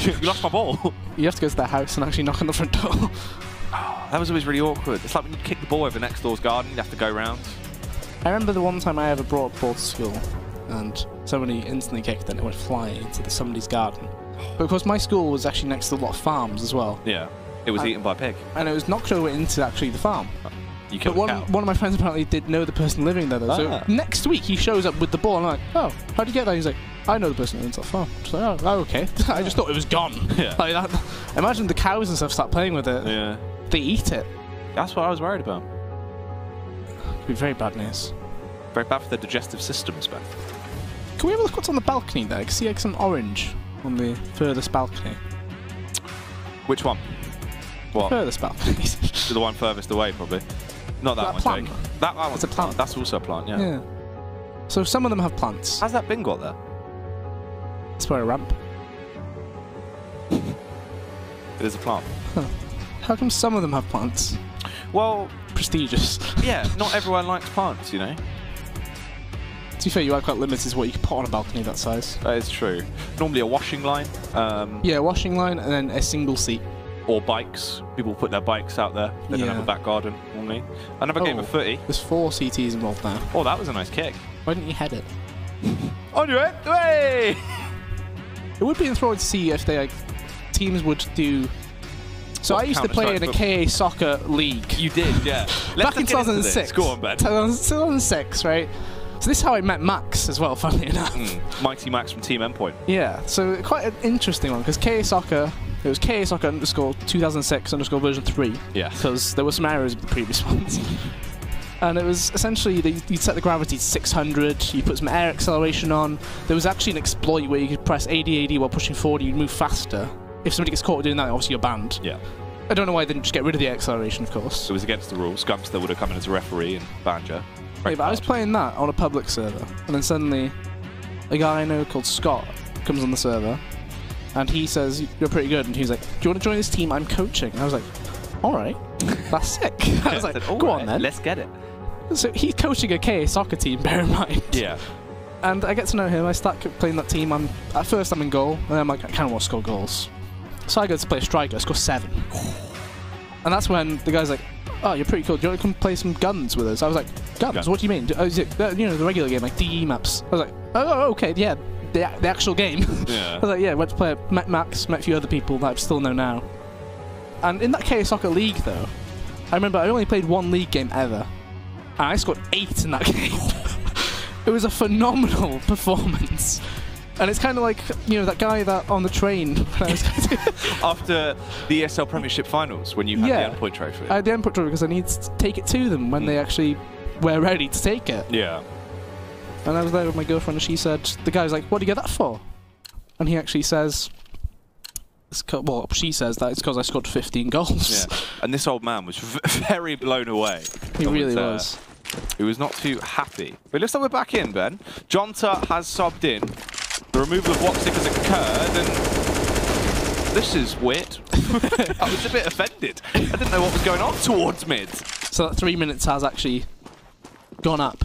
You lost my ball. You have to go to their house and actually knock on the front door. That was always really awkward. It's like when you kick the ball over next door's garden, you have to go round. I remember the one time I ever brought a ball to school, and somebody instantly kicked it and it went flying into somebody's garden. But of course, my school was actually next to a lot of farms as well. Yeah. It was eaten by a pig. And it was knocked over into actually the farm. You killed but a cow. one of my friends apparently did know the person living there, though. So next week he shows up with the ball, and I'm like, oh, how'd you get that? He's like, I know the person who owns that farm. Just like, oh, okay. I just thought it was gone. Yeah. Like that. Imagine the cows and stuff start playing with it. Yeah. They eat it. That's what I was worried about. It'd be very bad news. Very bad for the digestive systems, Ben. Can we have a look what's on the balcony there? I can see like some orange on the furthest balcony. Which one? What? Furthest balcony. The one furthest away, probably. Not that one, plant. Jake. That one's a plant. That's also a plant, yeah. Yeah. So some of them have plants. How's that bin got there? It's for a ramp. It is a plant. Huh. How come some of them have plants? Well... Prestigious. Yeah, not everyone likes plants, you know? To be fair, you are quite limited to what you can put on a balcony that size. That is true. Normally a washing line. Yeah, a washing line and then a single seat. Or bikes. People put their bikes out there. They don't have a back garden, normally. Another game of footy. There's 4 CTs involved now. Oh, that was a nice kick. Why didn't you head it? On your head! Hey! It would be enthralling to see if they teams would do... So I used to play in a KA soccer league. You did, yeah. Back in 2006. Go on, Ben. 2006, right? So this is how I met Max as well, funnily enough. Mighty Max from Team Endpoint. Yeah, so quite an interesting one, because KA Soccer, it was KA Soccer underscore 2006 underscore version 3. Yeah. Because there were some errors with the previous ones. And it was essentially, you'd set the gravity to 600, you put some air acceleration on. There was actually an exploit where you could press AD while pushing forward, you'd move faster. If somebody gets caught doing that, obviously you're banned. Yeah. I don't know why they didn't just get rid of the acceleration, of course. It was against the rules. Gumpster would have come in as a referee and banned you. Yeah, but I was playing that on a public server, and then suddenly a guy I know called Scott comes on the server, and he says, you're pretty good, and he's like, do you want to join this team? I'm coaching. And I was like, alright, that's sick. I was like, go on then. Let's get it. So he's coaching a KA soccer team, bear in mind. Yeah. And I get to know him, I start playing that team, at first I'm in goal, and then I'm like, I kind of want to score goals. So I go to play a striker, I score 7. And that's when the guy's like, oh, you're pretty cool. Do you want to come play some guns with us? I was like, guns? What do you mean? Oh, is it, you know, the regular game, like DE maps? I was like, oh, okay, yeah, the actual game. Yeah. I was like, yeah, went to play it, met Max, met a few other people that I still know now. And in that KS Soccer League, though, I remember I only played one league game ever, and I scored 8 in that game. It was a phenomenal performance. And it's kind of like, you know, that guy that on the train when I was after the ESL Premiership Finals, when you had the endpoint trophy. I had the endpoint trophy because I need to take it to them when they actually were ready to take it. Yeah. And I was there with my girlfriend, and she said, the guy was like, what do you get that for? And he actually says, well, she says that it's because I scored 15 goals. Yeah. And this old man was very blown away. He really was. He was not too happy. But it looks like we're back in, Ben. Jonta has subbed in. The removal of Woxic has occurred, and this is weird. I was a bit offended. I didn't know what was going on towards mid. So that 3 minutes has actually gone up.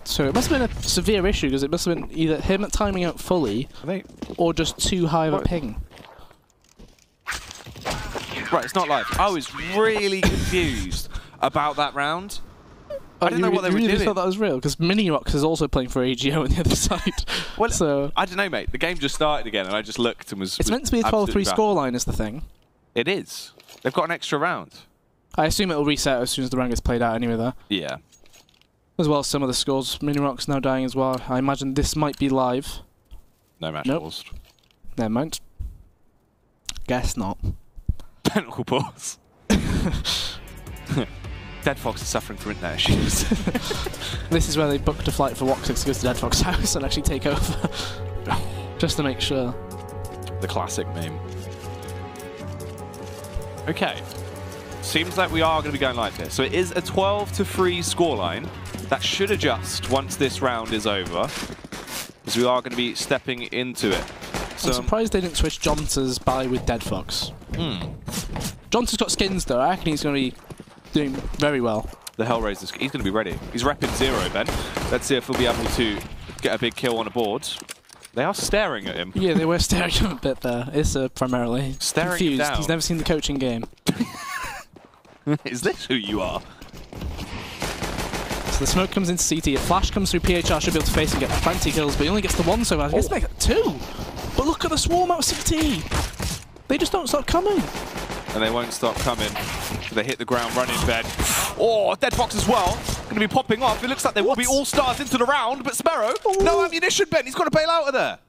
So it must have been a severe issue, because it must have been either him timing out fully, or just too high of a ping. Right, it's not live. I was really confused about that round. I didn't know what they were doing. You really thought that was real? Because Minirox is also playing for AGO on the other side. Well, so I don't know, mate. The game just started again, and I just looked and was. It's meant to be a 12-3 scoreline, is the thing. It is. They've got an extra round. I assume it'll reset as soon as the round gets played out anyway, though. Yeah. As well as some of the scores. Minirox now dying as well. I imagine this might be live. No match paused. Never mind. Guess not. Technical pause. Dead Fox is suffering from internet issues. This is where they booked a flight for Woxic to go to Dead Fox's house and actually take over. Just to make sure. The classic meme. Okay. Seems like we are going to be going live here. So it is a 12-3 scoreline. That should adjust once this round is over, because we are going to be stepping into it. So I'm surprised they didn't switch Jonta's buy with Dead Fox. Jonta's got skins though. I reckon he's going to be doing very well. The HellRaisers, he's going to be ready. He's repping 0, Ben. Let's see if he'll be able to get a big kill on a board. They are staring at him. Yeah, they were staring at him a bit there. Issa primarily. Staring confused. Down. He's never seen the coaching game. Is this who you are? So the smoke comes into CT, a flash comes through PHR, should be able to face and get plenty kills, but he only gets the 1 so far. He gets to make it 2! But look at the swarm out of CT! They just don't stop coming! And they won't stop coming. They hit the ground running, Ben. Oh, Dead Fox as well. Going to be popping off. It looks like they will be all-stars into the round, but Sparrow, no ammunition, Ben. He's got to bail out of there.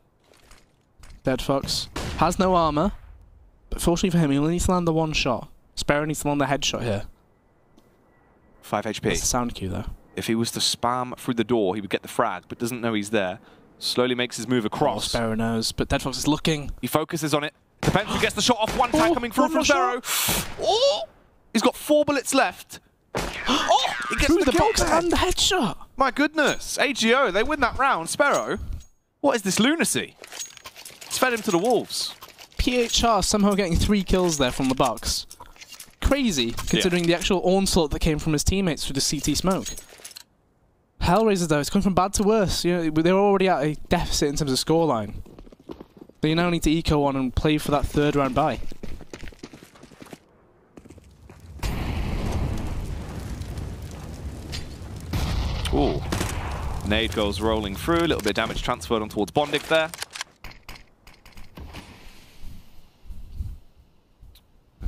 Dead Fox has no armor, but fortunately for him, he only needs to land the 1 shot. Sparrow needs to land the headshot here. 5 HP. That's the sound cue, though. If he was to spam through the door, he would get the frag, but doesn't know he's there. Slowly makes his move across. Oh, Sparrow knows, but Dead Fox is looking. He focuses on it. Depends who gets the shot off. One tag coming through from Sparrow. Oh! He's got 4 bullets left. Oh! He gets through the box tag. and the headshot. My goodness. AGO, they win that round. Sparrow, what is this lunacy? It's fed him to the wolves. PHR somehow getting 3 kills there from the box. Crazy, considering the actual onslaught that came from his teammates through the CT smoke. HellRaisers, though, it's going from bad to worse. You know, they're already at a deficit in terms of scoreline. They now need to eco on and play for that 3rd round bye. Ooh. Nade goes rolling through. A little bit of damage transferred on towards Bondic there.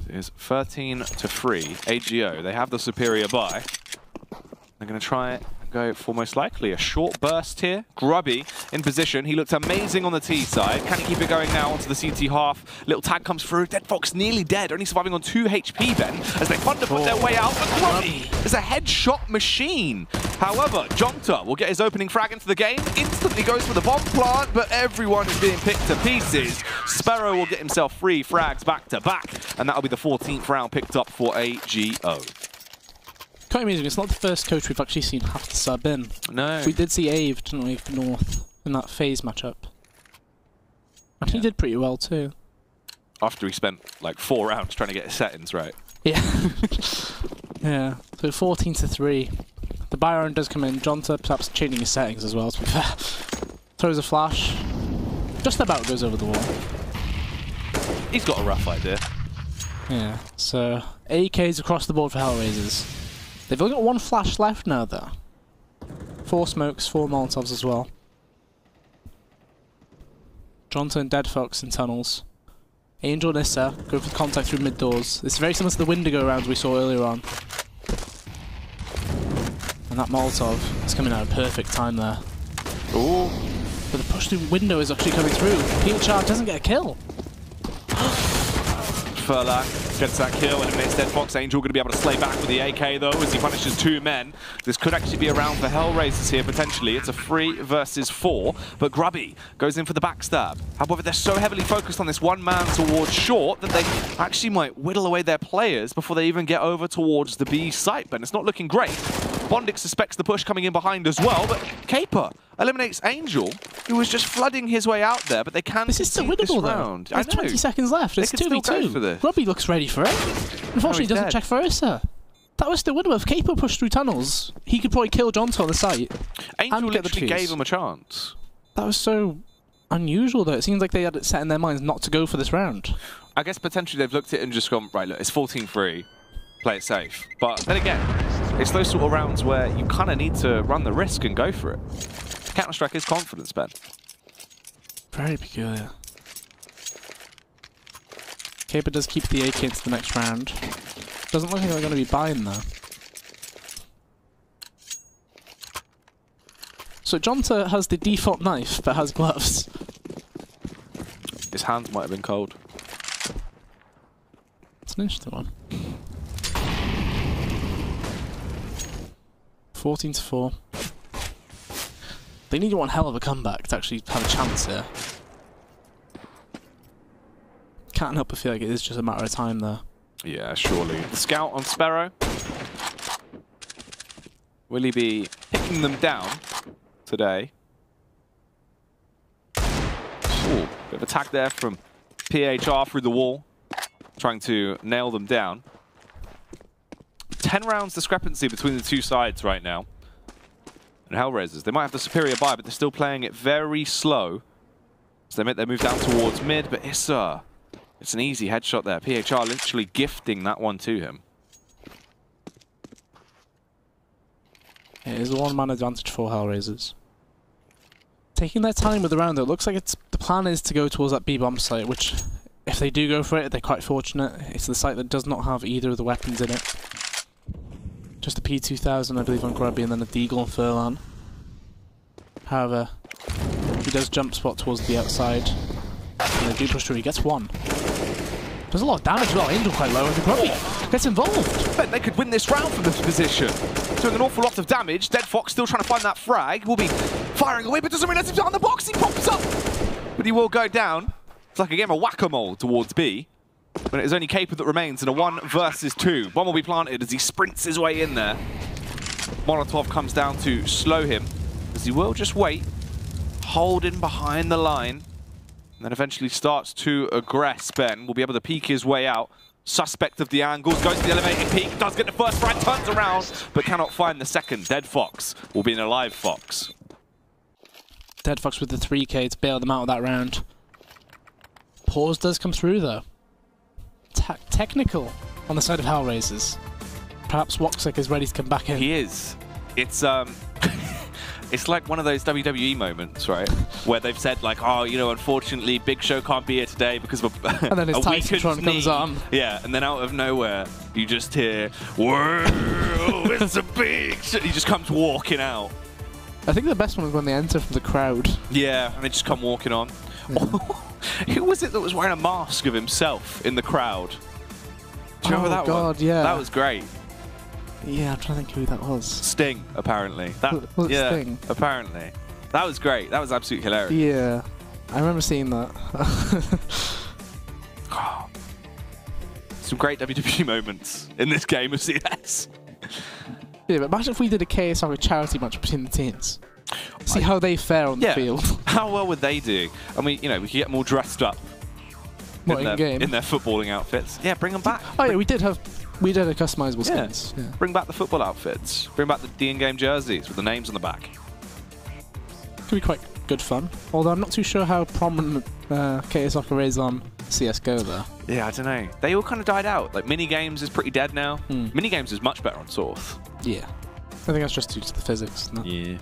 It is 13-3. AGO, they have the superior buy. They're going to try and go for most likely a short burst here. Grubby in position. He looked amazing on the T side. Can he keep it going now onto the CT half? Little tag comes through. Dead Fox nearly dead, only surviving on 2 HP, Ben, as they thunder put their way out. But Grubby is a headshot machine. However, Jonta will get his opening frag into the game. Instantly goes for the bomb plant, but everyone is being picked to pieces. Sparrow will get himself 3 frags back to back, and that'll be the 14th round picked up for AGO. Quite amazing. It's not the first coach we've actually seen have to sub in. No. We did see Ave, didn't we, for North in that phase matchup. And he did pretty well too. After he spent like 4 rounds trying to get his settings right. Yeah. Yeah. So 14-3. The Byron does come in. Jonta perhaps changing his settings as well, to be fair. Throws a flash. Just about goes over the wall. He's got a rough idea. Yeah. So AKs across the board for HellRaisers. They've only got 1 flash left now, though. 4 smokes, 4 Molotovs as well. Jonta and Dead Fox in tunnels. Angel and Issa go for contact through mid doors. It's very similar to the Windigo round we saw earlier on. And that Molotov is coming out at a perfect time there. Ooh. But the push through window is actually coming through. PHR doesn't get a kill. Furlong gets that kill, eliminates Dead Fox. Angel going to be able to slay back with the AK though as he punishes 2 men. This could actually be a round for HellRaisers here potentially. It's a 3 versus 4, but Grubby goes in for the backstab. However, they're so heavily focused on this 1 man towards short that they actually might whittle away their players before they even get over towards the B site, but it's not looking great. Bondic suspects the push coming in behind as well, but Caper eliminates Angel, who was just flooding his way out there, but they can This is still winnable though. There's 20 seconds left. It's 2v2. Grubby looks ready for it. Unfortunately, he doesn't check for Issa. That was still winnable. If Caper pushed through tunnels, he could probably kill Jonta on the site. Angel literally gave him a chance. That was so unusual though. It seems like they had it set in their minds not to go for this round. I guess potentially they've looked at it and just gone, right, look, it's 14-3. Play it safe. But then again, it's those sort of rounds where you kind of need to run the risk and go for it. Counter-Strike is confidence, Ben. Very peculiar. Caper does keep the AK into the next round. Doesn't look like they're going to be buying though. So Jonta has the default knife, but has gloves. His hands might have been cold. It's an interesting one. 14-4. They need one hell of a comeback to actually have a chance here. Can't help but feel like it is just a matter of time there. Yeah, surely. The scout on Sparrow. Will he be picking them down today? Ooh, bit of attack there from PHR through the wall, trying to nail them down. 10 rounds discrepancy between the 2 sides right now. And HellRaisers, they might have the superior buy, but they're still playing it very slow. So they make their move down towards mid, but Issa, it's an easy headshot there. PHR literally gifting that one to him. It is a 1-man advantage for HellRaisers. Taking their time with the round, though, it looks like the plan is to go towards that B-bomb site, which, if they do go for it, they're quite fortunate. It's the site that does not have either of the weapons in it. Just a P2000, I believe, on Grubby, and then a Deagle on Furlan. However, he does jump spot towards the outside. And they do push through, he gets 1. Does a lot of damage as well, Angel quite low, and Grubby gets involved. Bet they could win this round from this position. Doing an awful lot of damage. Dead Fox still trying to find that frag. Will be firing away, but doesn't realize he's on the box. He pops up, but he will go down. It's like a game of whack-a-mole towards B. But it is only Caper that remains in a 1 versus 2. One will be planted as he sprints his way in there. Molotov comes down to slow him, as he will just wait, holding behind the line, and then eventually starts to aggress. Ben will be able to peek his way out. Suspect of the angles, goes to the elevated peak, does get the first frag, turns around, but cannot find the second. Dead Fox will be an alive Fox. Dead Fox with the 3K to bail them out of that round. Pause does come through though. Technical on the side of HellRaisers. Perhaps Woxic is ready to come back in. He is. It's it's like one of those WWE moments, right? Where they've said like, oh, you know, unfortunately, Big Show can't be here today because of a, and then his Titantron comes on. Yeah, and then out of nowhere, you just hear, whoa, it's a Big Show. He just comes walking out. I think the best one is when they enter from the crowd. Yeah, and they just come walking on. Yeah. Who was it that was wearing a mask of himself in the crowd? Do you remember that God, one? Yeah. That was great. Yeah, I'm trying to think who that was. Sting, apparently. Was it Sting? Apparently. That was great. That was absolutely hilarious. Yeah, I remember seeing that. Some great WWE moments in this game of CS. Yeah, but imagine if we did a KSR charity match between the teams. See how they fare on the field. How well would they do? I mean, you know, we could get them all dressed up in their footballing outfits. Yeah, bring them back. Oh yeah, we did have customizable skins. Yeah. Bring back the football outfits. Bring back the D in-game jerseys with the names on the back. Could be good fun. Although I'm not too sure how prominent KS Soccer is on CSGO though. Yeah, I don't know. They all kind of died out. Like, mini-games is pretty dead now. Mini-games is much better on Source. Yeah. I think that's just due to the physics, isn't it? Yeah.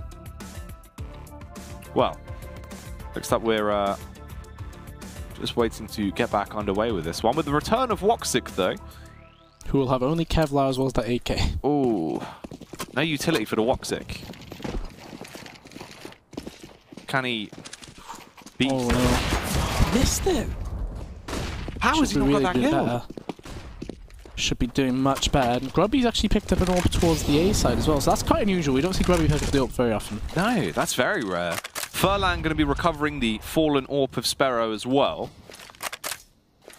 Well, looks like we're just waiting to get back underway with this one. With the return of Woxic, though. Who will have only Kevlar as well as that AK. Ooh. No utility for the Woxic. Can he beat? Oh no. Missed it! How has he not got that kill? Should be doing much better. And Grubby's actually picked up an AWP towards the A side as well, so that's quite unusual. We don't see Grubby pick up the AWP very often. No, that's very rare. Furlan going to be recovering the fallen AWP of Sparrow as well.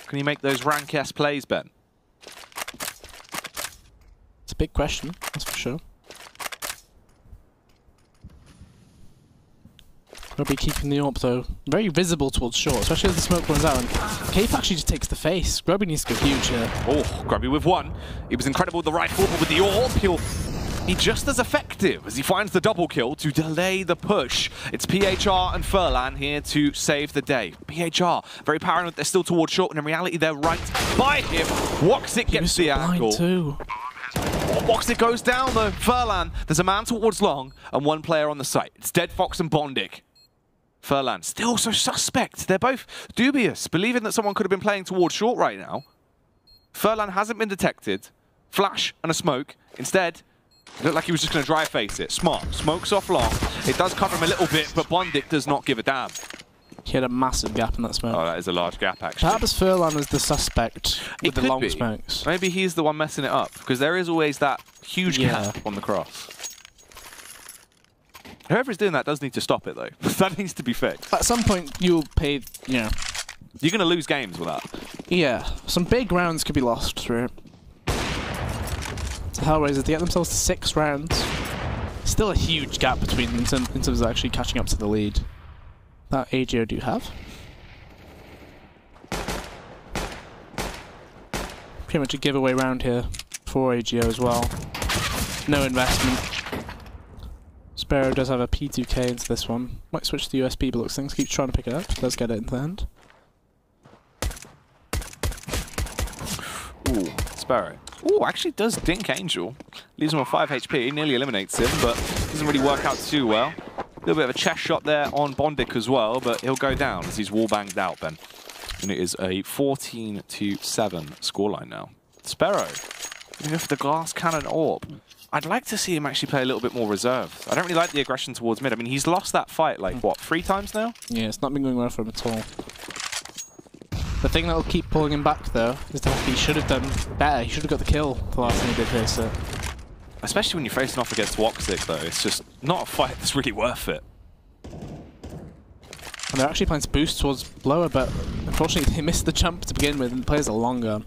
Can he make those rank S plays, Ben? It's a big question, that's for sure. Grubby keeping the AWP though. Very visible towards short, especially as the smoke runs out. And Cape actually just takes the face. Grubby needs to go huge here. Oh, Grubby with one. He was incredible with the rifle, but with the AWP, he'll be just as effective as he finds the double kill to delay the push. It's PHR and Furlan here to save the day. PHR, very paranoid, they're still towards short, and in reality, they're right by him. Woxic gets the angle. Too. Woxic goes down though. Furlan, there's a man towards long and one player on the site. It's Dead Fox and Bondic. Furlan still so suspect. They're both dubious, believing that someone could have been playing towards short right now. Furlan hasn't been detected. Flash and a smoke. Instead, it looked like he was just going to dry face it. Smart. Smokes off long. It does cover him a little bit, but Bondic does not give a damn. He had a massive gap in that smoke. Oh, that is a large gap, actually. Perhaps Furlan is the suspect with the long smokes. Maybe he's the one messing it up, because there is always that huge gap on the cross. Whoever's doing that does need to stop it, though. That needs to be fixed. At some point, you'll pay, you know... You're going to lose games with that. Yeah. Some big rounds could be lost through it. So HellRaisers, they get themselves to 6 rounds. Still a huge gap between them in terms of actually catching up to the lead that AGO do have. Pretty much a giveaway round here for AGO as well. No investment. Sparrow does have a P2K into this one. Might switch to the USB, but looks things keeps trying to pick it up. Does get it in the end. Ooh, Sparrow. Ooh, actually does dink Angel. Leaves him on 5 HP, nearly eliminates him, but doesn't really work out too well. A little bit of a chest shot there on Bondic as well, but he'll go down as he's wall-banged out, Ben. And it is a 14-7 scoreline now. Sparrow, going for the glass cannon AWP. I'd like to see him actually play a little bit more reserved. I don't really like the aggression towards mid. I mean, he's lost that fight, like, what, 3 times now? Yeah, it's not been going well for him at all. The thing that will keep pulling him back, though, is that he should have done better. He should have got the kill the last time he did face it. Especially when you're facing off against Woxic, though. It's just not a fight that's really worth it. And they're actually planning to boost towards lower, but unfortunately they missed the jump to begin with, and the players are long gone.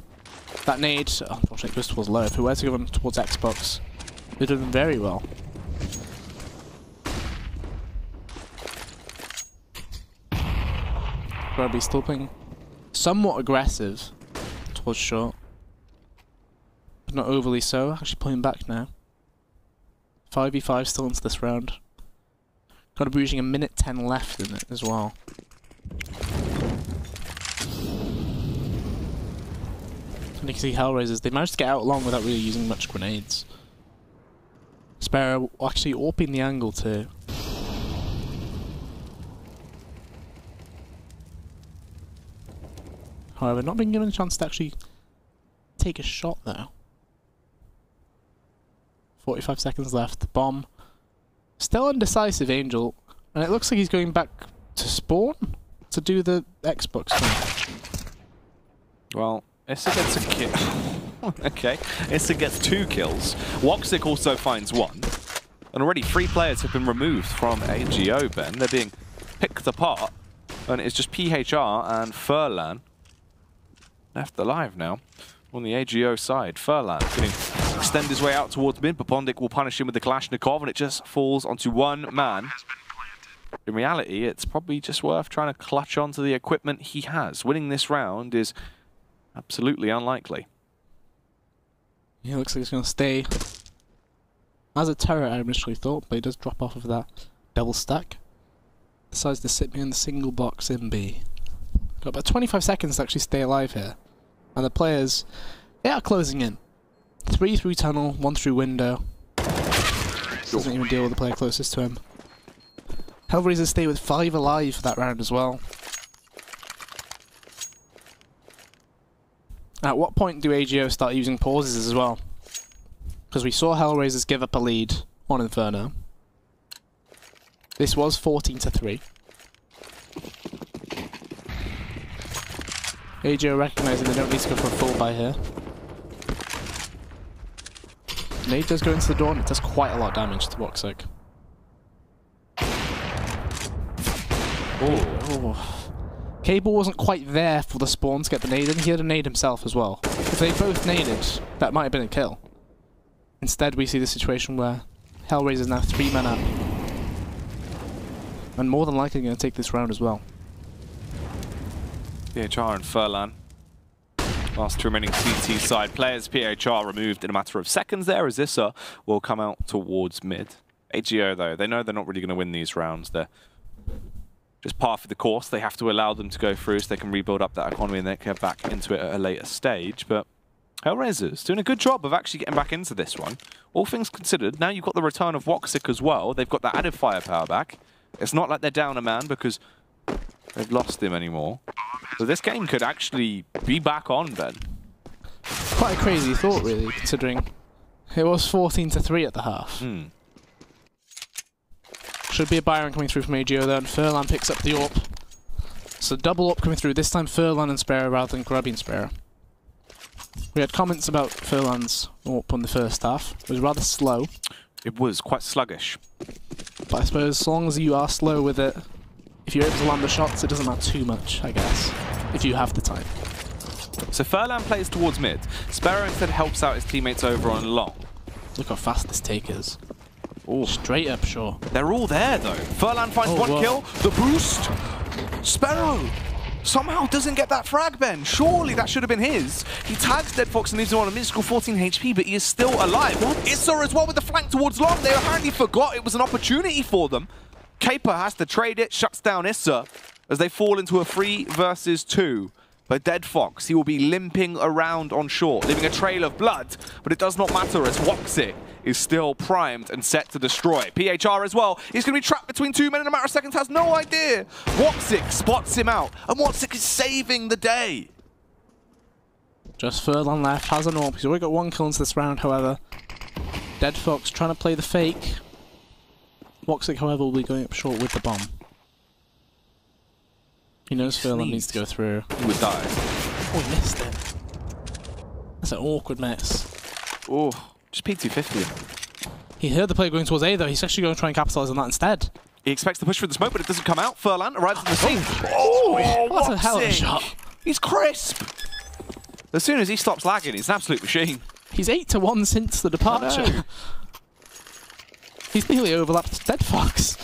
That nade, unfortunately, goes towards lower. If he were to go towards Xbox, they're doing very well. Grubby still playing somewhat aggressive towards short, but not overly so. Actually pulling back now. 5v5 still into this round. Got a bruising, a minute 10 left in it as well. And you can see HellRaisers, they managed to get out long without really using much grenades. Sparrow actually AWPing the angle too. However, not being given a chance to actually take a shot though. 45 seconds left. Bomb. Still undecisive, Angel. And it looks like he's going back to spawn to do the Xbox thing. Well, Issa gets a kill. Okay. Issa gets 2 kills. Woxic also finds 1. And already 3 players have been removed from AGO, Ben. They're being picked apart. And it's just PHR and Furlan left alive now on the AGO side. Furlan going to extend his way out towards mid, but Bondic will punish him with the Kalashnikov, and it just falls onto 1 man. In reality, it's probably just worth trying to clutch onto the equipment he has. Winning this round is absolutely unlikely. Yeah, looks like he's going to stay as a turret, I initially thought, but he does drop off of that double stack. decides to sit behind the single box in B. Got about 25 seconds to actually stay alive here. And the players, they are closing in. 3 through tunnel, 1 through window. Doesn't even deal with the player closest to him. HellRaisers stay with 5 alive for that round as well. At what point do AGO start using pauses as well? Because we saw HellRaisers give up a lead on Inferno. This was 14-3. AGO recognizing they don't need to go for a full buy here. Nade does go into the door and it does quite a lot of damage to Woxic. Oh. Cable wasn't quite there for the spawn to get the nade in. He had a nade himself as well. If they both naded, that might have been a kill. Instead, we see the situation where HellRaisers now 3 men up. And more than likely going to take this round as well. PHR and Furlan. Last 2 remaining CT side players. PHR removed in a matter of seconds there as Issa will come out towards mid. AGO though, they know they're not really going to win these rounds. They're just par for the course. They have to allow them to go through so they can rebuild up that economy and then get back into it at a later stage. But HellRaisers doing a good job of actually getting back into this one. All things considered, now you've got the return of Woxic as well. They've got that added firepower back. It's not like they're down a man because they've lost him anymore. So this game could actually be back on, Ben. Quite a crazy thought, really, considering it was 14-3 at the half. Should be a Byron coming through from AGO though, and Furlan picks up the AWP. So double AWP coming through, this time Furlan and Sparrow rather than Grubby and Sparrow. We had comments about Furlan's AWP on the first half. It was rather slow. It was quite sluggish. But I suppose as long as you are slow with it, if you're able to land the shots, it doesn't matter too much, I guess, if you have the time. So Furlan plays towards mid. Sparrow instead helps out his teammates over on long. Look how fast this take is. Ooh. Straight up, sure. They're all there though. Furlan finds one kill. The boost. Sparrow somehow doesn't get that frag, Ben. Surely that should have been his. He tags Dead Fox and leaves him on a minuscule 14 HP, but he is still alive. Issa as well with the flank towards long. They apparently forgot it was an opportunity for them. Caper has to trade it, shuts down Issa as they fall into a 3 versus 2. But Dead Fox, he will be limping around on short, leaving a trail of blood, but it does not matter as Woxic is still primed and set to destroy. PHR as well, he's going to be trapped between 2 men in a matter of seconds, has no idea. Woxic spots him out, and Woxic is saving the day. Just Furlan left, has an AWP. He's already got 1 kill into this round, however. Dead Fox trying to play the fake. Woxic, however, will be going up short with the bomb. He knows Furlan needs to go through. He would die. Oh, he missed it. That's an awkward miss. Oh, just P250. He heard the player going towards A, though. He's actually going to try and capitalise on that instead. He expects to push through the smoke, but it doesn't come out. Furlan arrives on the scene. Oh, that's a hell of a shot. He's crisp. As soon as he stops lagging, he's an absolute machine. He's 8-1 since the departure. He's nearly overlapped Dead Fox.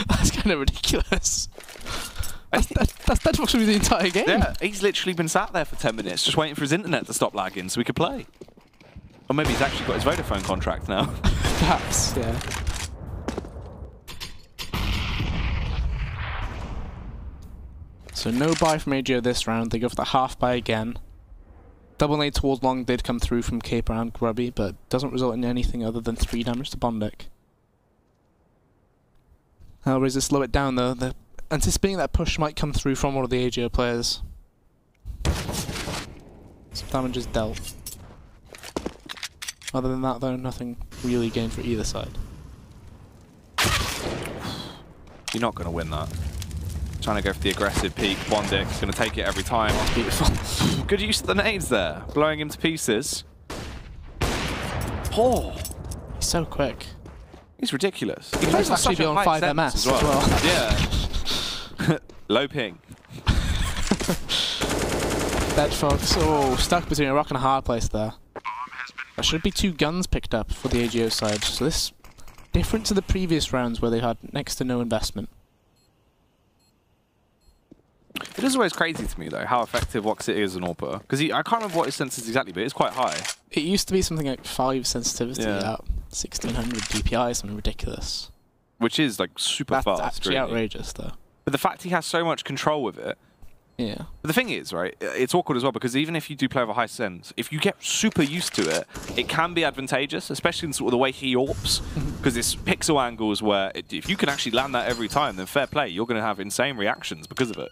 That's kind of ridiculous. That's Dead Fox for the entire game. Yeah, he's literally been sat there for 10 minutes just waiting for his internet to stop lagging so we could play. Or maybe he's actually got his Vodafone contract now. Perhaps, yeah. So no buy from AGO this round. They go for the half buy again. Double nade towards long did come through from Caper and Grubby, but doesn't result in anything other than 3 damage to Bondic. HellRaisers slow it down though. They're anticipating that push might come through from one of the AGO players. Some damage is dealt. Other than that though, nothing really gained for either side. You're not going to win that. Trying to go for the aggressive peek. Bondic's going to take it every time. That's beautiful. Good use of the nades there. Blowing him to pieces. Oh! He's so quick. He's ridiculous. He might actually be on 5 MS as well. Yeah. Low ping. Dead Fox. Oh, stuck between a rock and a hard place there. There should be 2 guns picked up for the AGO side. So this, different to the previous rounds where they had next to no investment. It is always crazy to me though how effective Woxic is an AWPer. Because I can't remember what his sensitivity is exactly, but it's quite high. It used to be something like 5 sensitivity at 1600 DPI, something ridiculous. which is like super That's fast. actually really outrageous, though. But the fact he has so much control with it. Yeah. But the thing is, right, it's awkward as well because even if you do play over high sends, if you get super used to it, it can be advantageous, especially in sort of the way he AWPs, because it's pixel angles where if you can actually land that every time, then fair play, you're going to have insane reactions because of it.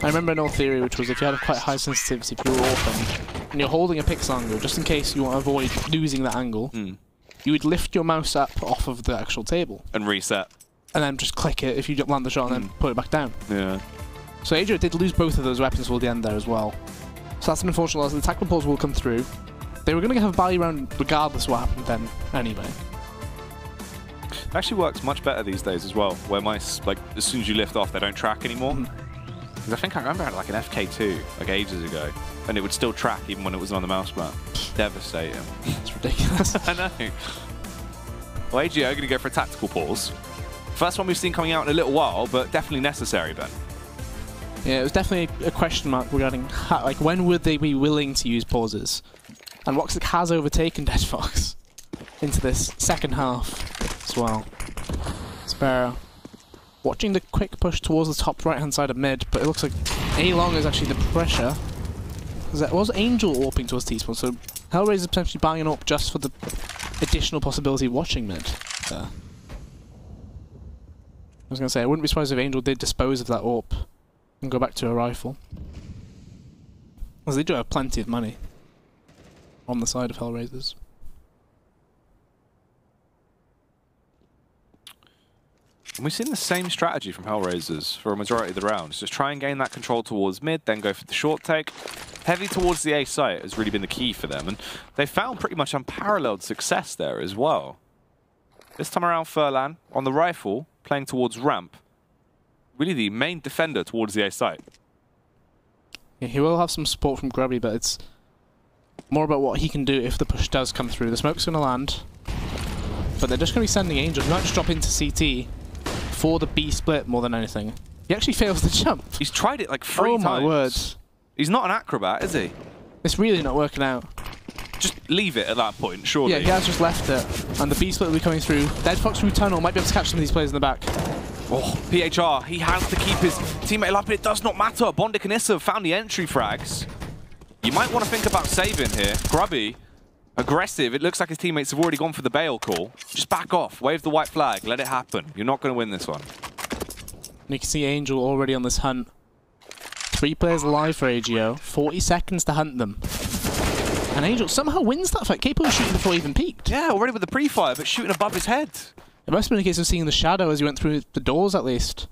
I remember an old theory, which was if you had a quite high sensitivity, if you were AWPing, and you're holding a pixel angle, just in case you want to avoid losing that angle, you would lift your mouse up off of the actual table. And reset. And then just click it if you land the shot and then put it back down. Yeah. So AJ did lose both of those weapons toward the end there as well. So that's an unfortunate loss. The tackle pulls will come through. They were going to have a value round regardless of what happened then anyway. It actually works much better these days as well, where mice, like, as soon as you lift off, they don't track anymore. Because I think I remember I had like an FK2, like ages ago, and it would still track even when it was on the mouse mat. Devastating. It's ridiculous. I know. Well, AGO are going to go for a tactical pause. First one we've seen coming out in a little while, but definitely necessary, Ben. Yeah, it was definitely a question mark regarding how, like, when would they be willing to use pauses. And Woxic has overtaken Deadfox into this second half as well. Sparrow watching the quick push towards the top right-hand side of mid, but it looks like A-Long is actually the pressure. Because that was Angel AWPing towards T-spawn, so HellRaisers potentially buying an AWP just for the additional possibility of watching mid there. I was going to say, I wouldn't be surprised if Angel did dispose of that AWP and go back to a rifle. As they do have plenty of money on the side of HellRaisers. And we've seen the same strategy from HellRaisers for a majority of the rounds. Just try and gain that control towards mid, then go for the short take. Heavy towards the A site has really been the key for them, and they found pretty much unparalleled success there as well. This time around, Furlan on the rifle, playing towards ramp. Really the main defender towards the A site. Yeah, he will have some support from Grubby, but it's more about what he can do if the push does come through. The smoke's going to land, but they're just going to be sending Angel. He might just drop into CT for the B split more than anything. He actually fails the jump. He's tried it like 3 times. Oh my word. He's not an acrobat, is he? It's really not working out. Just leave it at that point, surely. Yeah, he has just left it. And the B split will be coming through. Deadfox through tunnel might be able to catch some of these players in the back. Oh, PHR, he has to keep his teammate alive, but it does not matter. Bondic and Issa have found the entry frags. You might want to think about saving here. Grubby, aggressive. It looks like his teammates have already gone for the bail call. Just back off, wave the white flag, let it happen. You're not going to win this one. And you can see Angel already on this hunt. 3 players alive for AGO, 40 seconds to hunt them. And Angel somehow wins that fight. Capo was shooting before he even peeked. Yeah, already with the pre-fire, but shooting above his head. It must have been a case of seeing the shadow as he went through the doors, at least.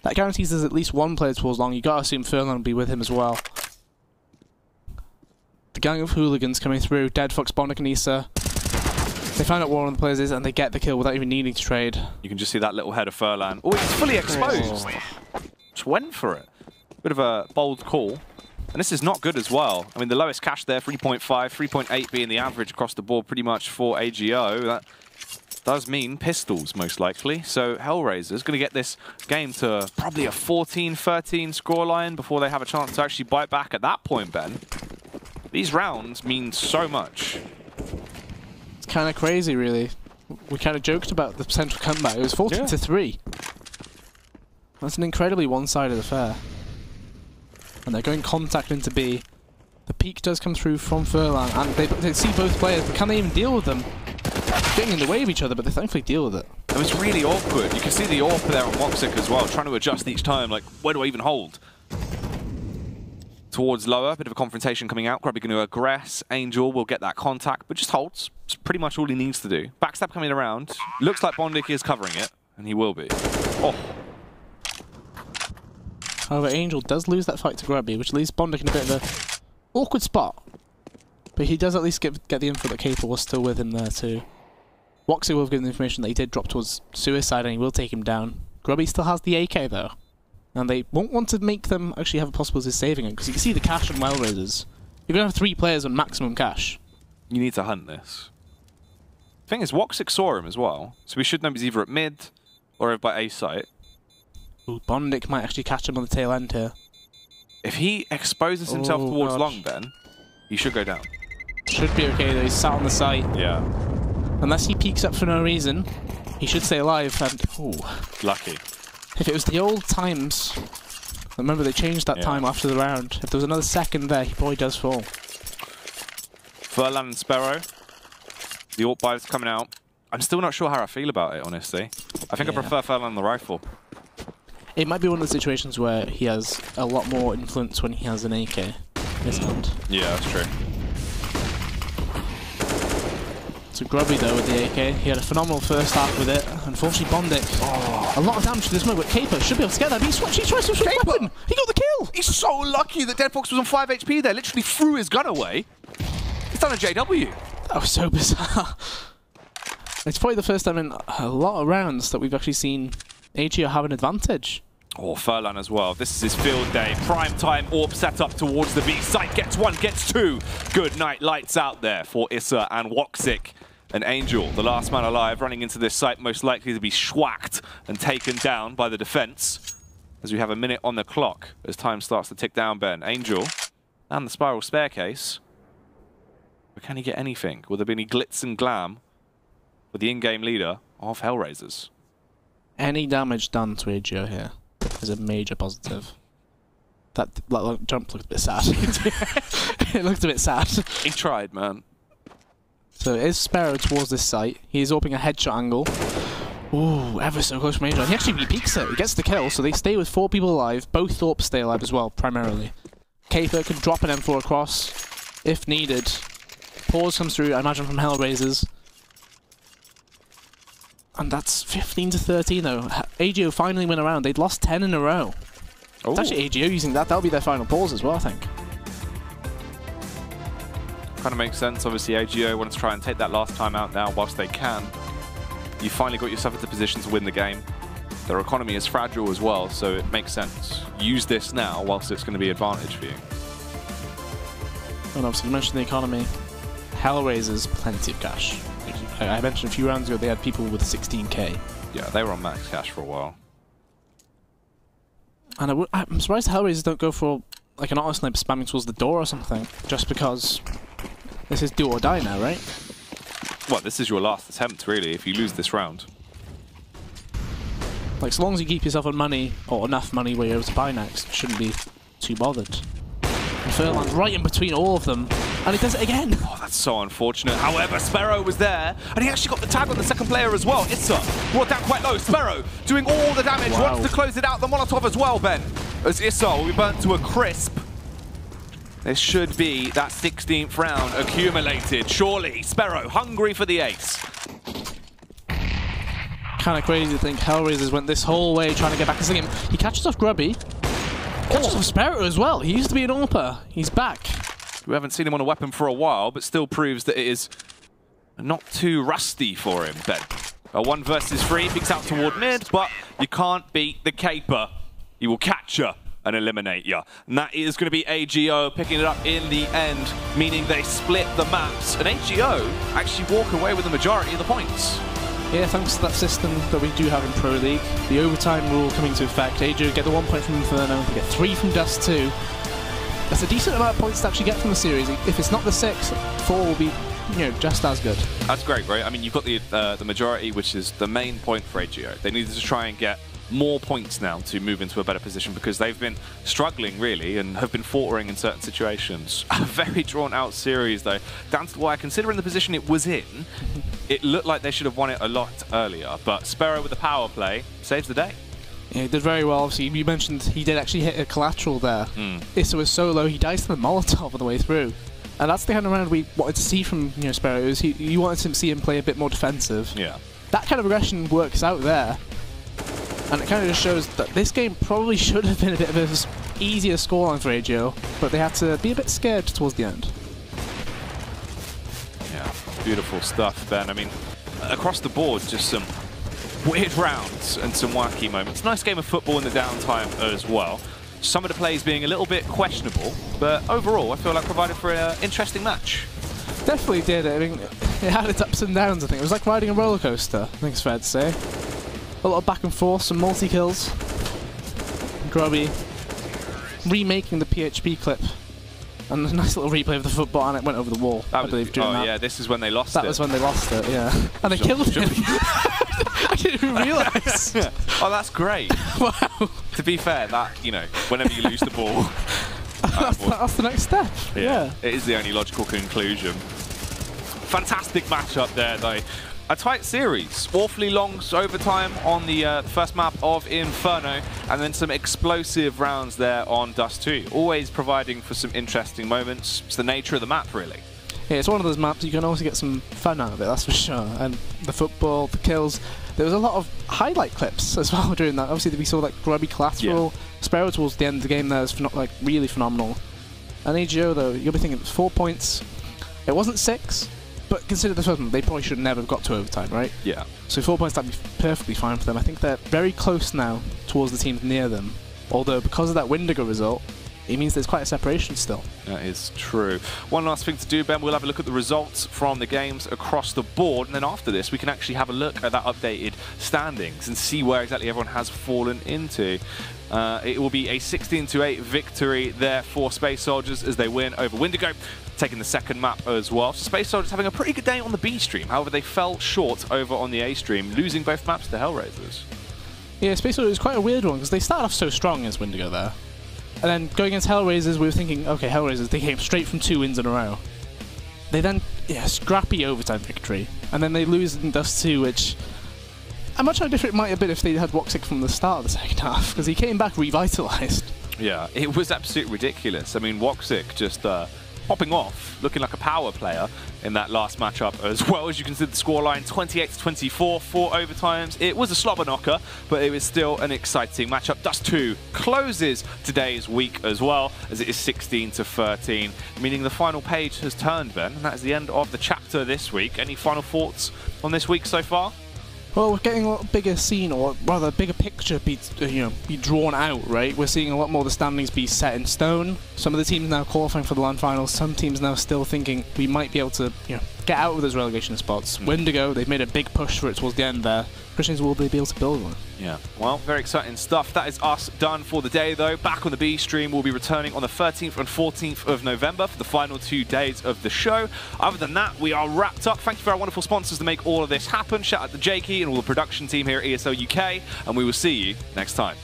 That guarantees there's at least one player towards long. You gotta assume Furlan will be with him as well. The gang of hooligans coming through. Deadfox, Bondic and Issa. They find out where one of the players is and they get the kill without even needing to trade. You can just see that little head of Furlan. Oh, he's fully exposed. Just went for it. Bit of a bold call. And this is not good as well. I mean, the lowest cash there, 3.5, 3.8 being the average across the board pretty much for AGO. That does mean pistols, most likely. So HellRaisers going to get this game to probably a 14-13 scoreline before they have a chance to actually bite back at that point, Ben. These rounds mean so much. It's kind of crazy, really. We kind of joked about the potential comeback. It was 14-3. That's an incredibly one-sided affair. And they're going contact into B. The peak does come through from Furlan, and they see both players, but can they even deal with them? Getting in the way of each other, but they thankfully deal with it. It was really awkward. You can see the AWP there on Woxic as well, trying to adjust each time, like, where do I even hold? Towards lower, bit of a confrontation coming out. Grubby going to aggress. Angel will get that contact, but just holds. It's pretty much all he needs to do. Backstab coming around. Looks like Bondic is covering it, and he will be. Oh. However, Angel does lose that fight to Grubby, which leaves Bondic in a bit of an awkward spot. But he does at least get the info that Capo was still with him there too. Woxic will have given the information that he did drop towards suicide and he will take him down. Grubby still has the AK though. And they won't want to make them actually have a possibility of saving him, because you can see the cash on HellRaisers. You're going to have 3 players on maximum cash. You need to hunt this. Thing is, Woxic saw him as well, so we should know he's either at mid or by A site. Ooh, Bondic might actually catch him on the tail end here. If he exposes himself towards long, Ben, he should go down. Should be okay though, he's sat on the site. Yeah. Unless he peeks up for no reason, He should stay alive, and ooh. Lucky. If it was the old times, remember they changed that time after the round. If there was another second there, he probably does fall. Furlan and Sparrow. The AWP buys coming out. I'm still not sure how I feel about it, honestly. I think I prefer Furlan on the rifle. It might be one of the situations where he has a lot more influence when he has an AK in his hand. Yeah, that's true. So Grubby though with the AK, he had a phenomenal first half with it. Unfortunately, Bondic, a lot of damage to this moment, but Caper should be able to get that. He tries to switch weapon. He got the kill. He's so lucky that Deadfox was on 5 HP there. Literally threw his gun away. He's done a JW. That was so bizarre. It's probably the first time in a lot of rounds that we've actually seen AGO have an advantage. Oh, Furlan as well. This is his field day. Prime time AWP set up towards the B site. Gets one, gets two. Good night. Lights out there for Issa and Woxic. And Angel, the last man alive, running into this site, most likely to be schwacked and taken down by the defense. As we have a minute on the clock as time starts to tick down, Ben. Angel and the Spiral spare case. But can he get anything? Will there be any glitz and glam with the in-game leader of HellRaisers? Any damage done to AGO here is a major positive. That jump looked a bit sad. It looked a bit sad. He tried, man. So it is Sparrow towards this site. He is opening a headshot angle. Ooh, ever so close from AGO. He actually peeks it. He gets the kill, so they stay with 4 people alive. Both AWPs stay alive as well, primarily. Caper can drop an M4 across if needed. Pause comes through, I imagine, from HellRaisers. And that's 15 to 13 though. AGO finally went around. They'd lost 10 in a row. Ooh. It's actually AGO using that. That'll be their final pause as well, I think. Kind of makes sense. Obviously, AGO want to try and take that last time out now whilst they can. You finally got yourself into position to win the game. Their economy is fragile as well, so it makes sense. Use this now whilst it's going to be advantage for you. And obviously, you mentioned the economy. HellRaisers, plenty of cash. I mentioned a few rounds ago they had people with 16k. Yeah, they were on max cash for a while. And I'm surprised HellRaisers don't go for like an auto sniper spamming towards the door or something, just because this is do or die now, right? Well, this is your last attempt, really, if you lose this round. Like, so long as you keep yourself on money, or enough money where you're able to buy next, shouldn't be too bothered. And Furlan's right in between all of them, and he does it again. Oh, that's so unfortunate. However, Sparrow was there, and he actually got the tag on the second player as well. Issa brought down quite low. Sparrow doing all the damage, wants to close it out. The Molotov as well, Ben. As Issa will be burnt to a crisp. There should be that 16th round accumulated. Surely, Sparrow hungry for the ace. Kind of crazy to think HellRaisers went this whole way trying to get back into the game. He catches off Grubby. Catches off Sparrow as well. He used to be an AWPer. He's back. We haven't seen him on a weapon for a while, but still proves that it is not too rusty for him, Ben. A 1 versus 3, peeks out toward mid, but you can't beat the Caper. He will catch you and eliminate you. And that is going to be AGO picking it up in the end, meaning they split the maps. And AGO actually walk away with the majority of the points. Yeah, thanks to that system that we do have in Pro League. The overtime rule coming into effect. AGO get the 1 point from Inferno, they get 3 from Dust2. That's a decent amount of points to actually get from the series. If it's not the 6, 4 will be, you know, just as good. That's great, right? I mean, you've got the majority, which is the main point for AGO. They needed to try and get more points now to move into a better position because they've been struggling, really, and have been faltering in certain situations. A very drawn-out series, though. Down to the wire, considering the position it was in, it looked like they should have won it a lot earlier. But Sparrow with the power play saves the day. Yeah, he did very well. Obviously, you mentioned he did actually hit a collateral there. Issa was so low, he dies to the Molotov on the way through. And that's the kind of round we wanted to see from Sparrow. You wanted to see him play a bit more defensive. Yeah. That kind of aggression works out there. And it kind of just shows that this game probably should have been a bit of an easier scoreline for AGO, but they had to be a bit scared towards the end. Yeah, beautiful stuff, Ben. I mean, across the board, just some weird rounds and some wacky moments. Nice game of football in the downtime as well. Some of the plays being a little bit questionable, but overall, I feel like provided for an interesting match. Definitely did. I mean, it had its ups and downs, I think. It was like riding a roller coaster, I think it's fair to say. A lot of back and forth, some multi-kills. Grubby remaking the PHP clip. And a nice little replay of the football, and it went over the wall, I believe, during that. Yeah, this is when they lost it. That was when they lost it, yeah. And they killed him. I didn't even realise. Oh, that's great. Wow. To be fair, that, you know, whenever you lose the ball... that's the next step. Yeah. It is the only logical conclusion. Fantastic matchup there, though. A tight series, awfully long overtime on the first map of Inferno, and then some explosive rounds there on Dust2. Always providing for some interesting moments. It's the nature of the map, really. Yeah, it's one of those maps you can also get some fun out of it, that's for sure. And the football, the kills, there was a lot of highlight clips as well during that. Obviously, we saw like grubby collateral. Sparrow towards the end of the game there is like really phenomenal. And AGO though, you'll be thinking it was 4 points. It wasn't 6. But consider the first one, they probably should never have got to overtime, right? Yeah. So 4 points, that'd be perfectly fine for them. I think they're very close now towards the teams near them. Although, because of that Windigo result, it means there's quite a separation still. That is true. One last thing to do, Ben, we'll have a look at the results from the games across the board, and then after this, we can actually have a look at that updated standings and see where exactly everyone has fallen into. It will be a 16-8 victory there for Space Soldiers as they win over Windigo, taking the second map as well. So Space Soldiers having a pretty good day on the B stream. However, they fell short over on the A stream, losing both maps to HellRaisers. Yeah, Space Soldiers is quite a weird one because they started off so strong as Windigo there. And then going against HellRaisers, we were thinking, okay, HellRaisers, they came straight from 2 wins in a row. They then, scrappy overtime victory. And then they lose in Dust2, which... I'm not sure how different it might have been if they had Woxic from the start of the second half, because he came back revitalized. Yeah, it was absolutely ridiculous. I mean, Woxic just popping off, looking like a power player in that last matchup as well. As you can see the scoreline, 28-24, 4 overtimes. It was a slobber knocker, but it was still an exciting matchup. Dust2 closes today's week as well, as it is 16-13, meaning the final page has turned, Ben, and that is the end of the chapter this week. Any final thoughts on this week so far? Well, we're getting a lot bigger scene, or rather a bigger picture be drawn out, right? We're seeing a lot more of the standings be set in stone. Some of the teams now qualifying for the LAN finals, some teams now still thinking we might be able to, get out of those relegation spots. Windigo, they've made a big push for it towards the end there. Questions, will they be able to build one? Yeah, well, very exciting stuff. That is us done for the day, though. Back on the B stream, we'll be returning on the 13th and 14th of November for the final 2 days of the show. Other than that, we are wrapped up. Thank you for our wonderful sponsors to make all of this happen. Shout out to Jakey and all the production team here at ESL UK, and we will see you next time.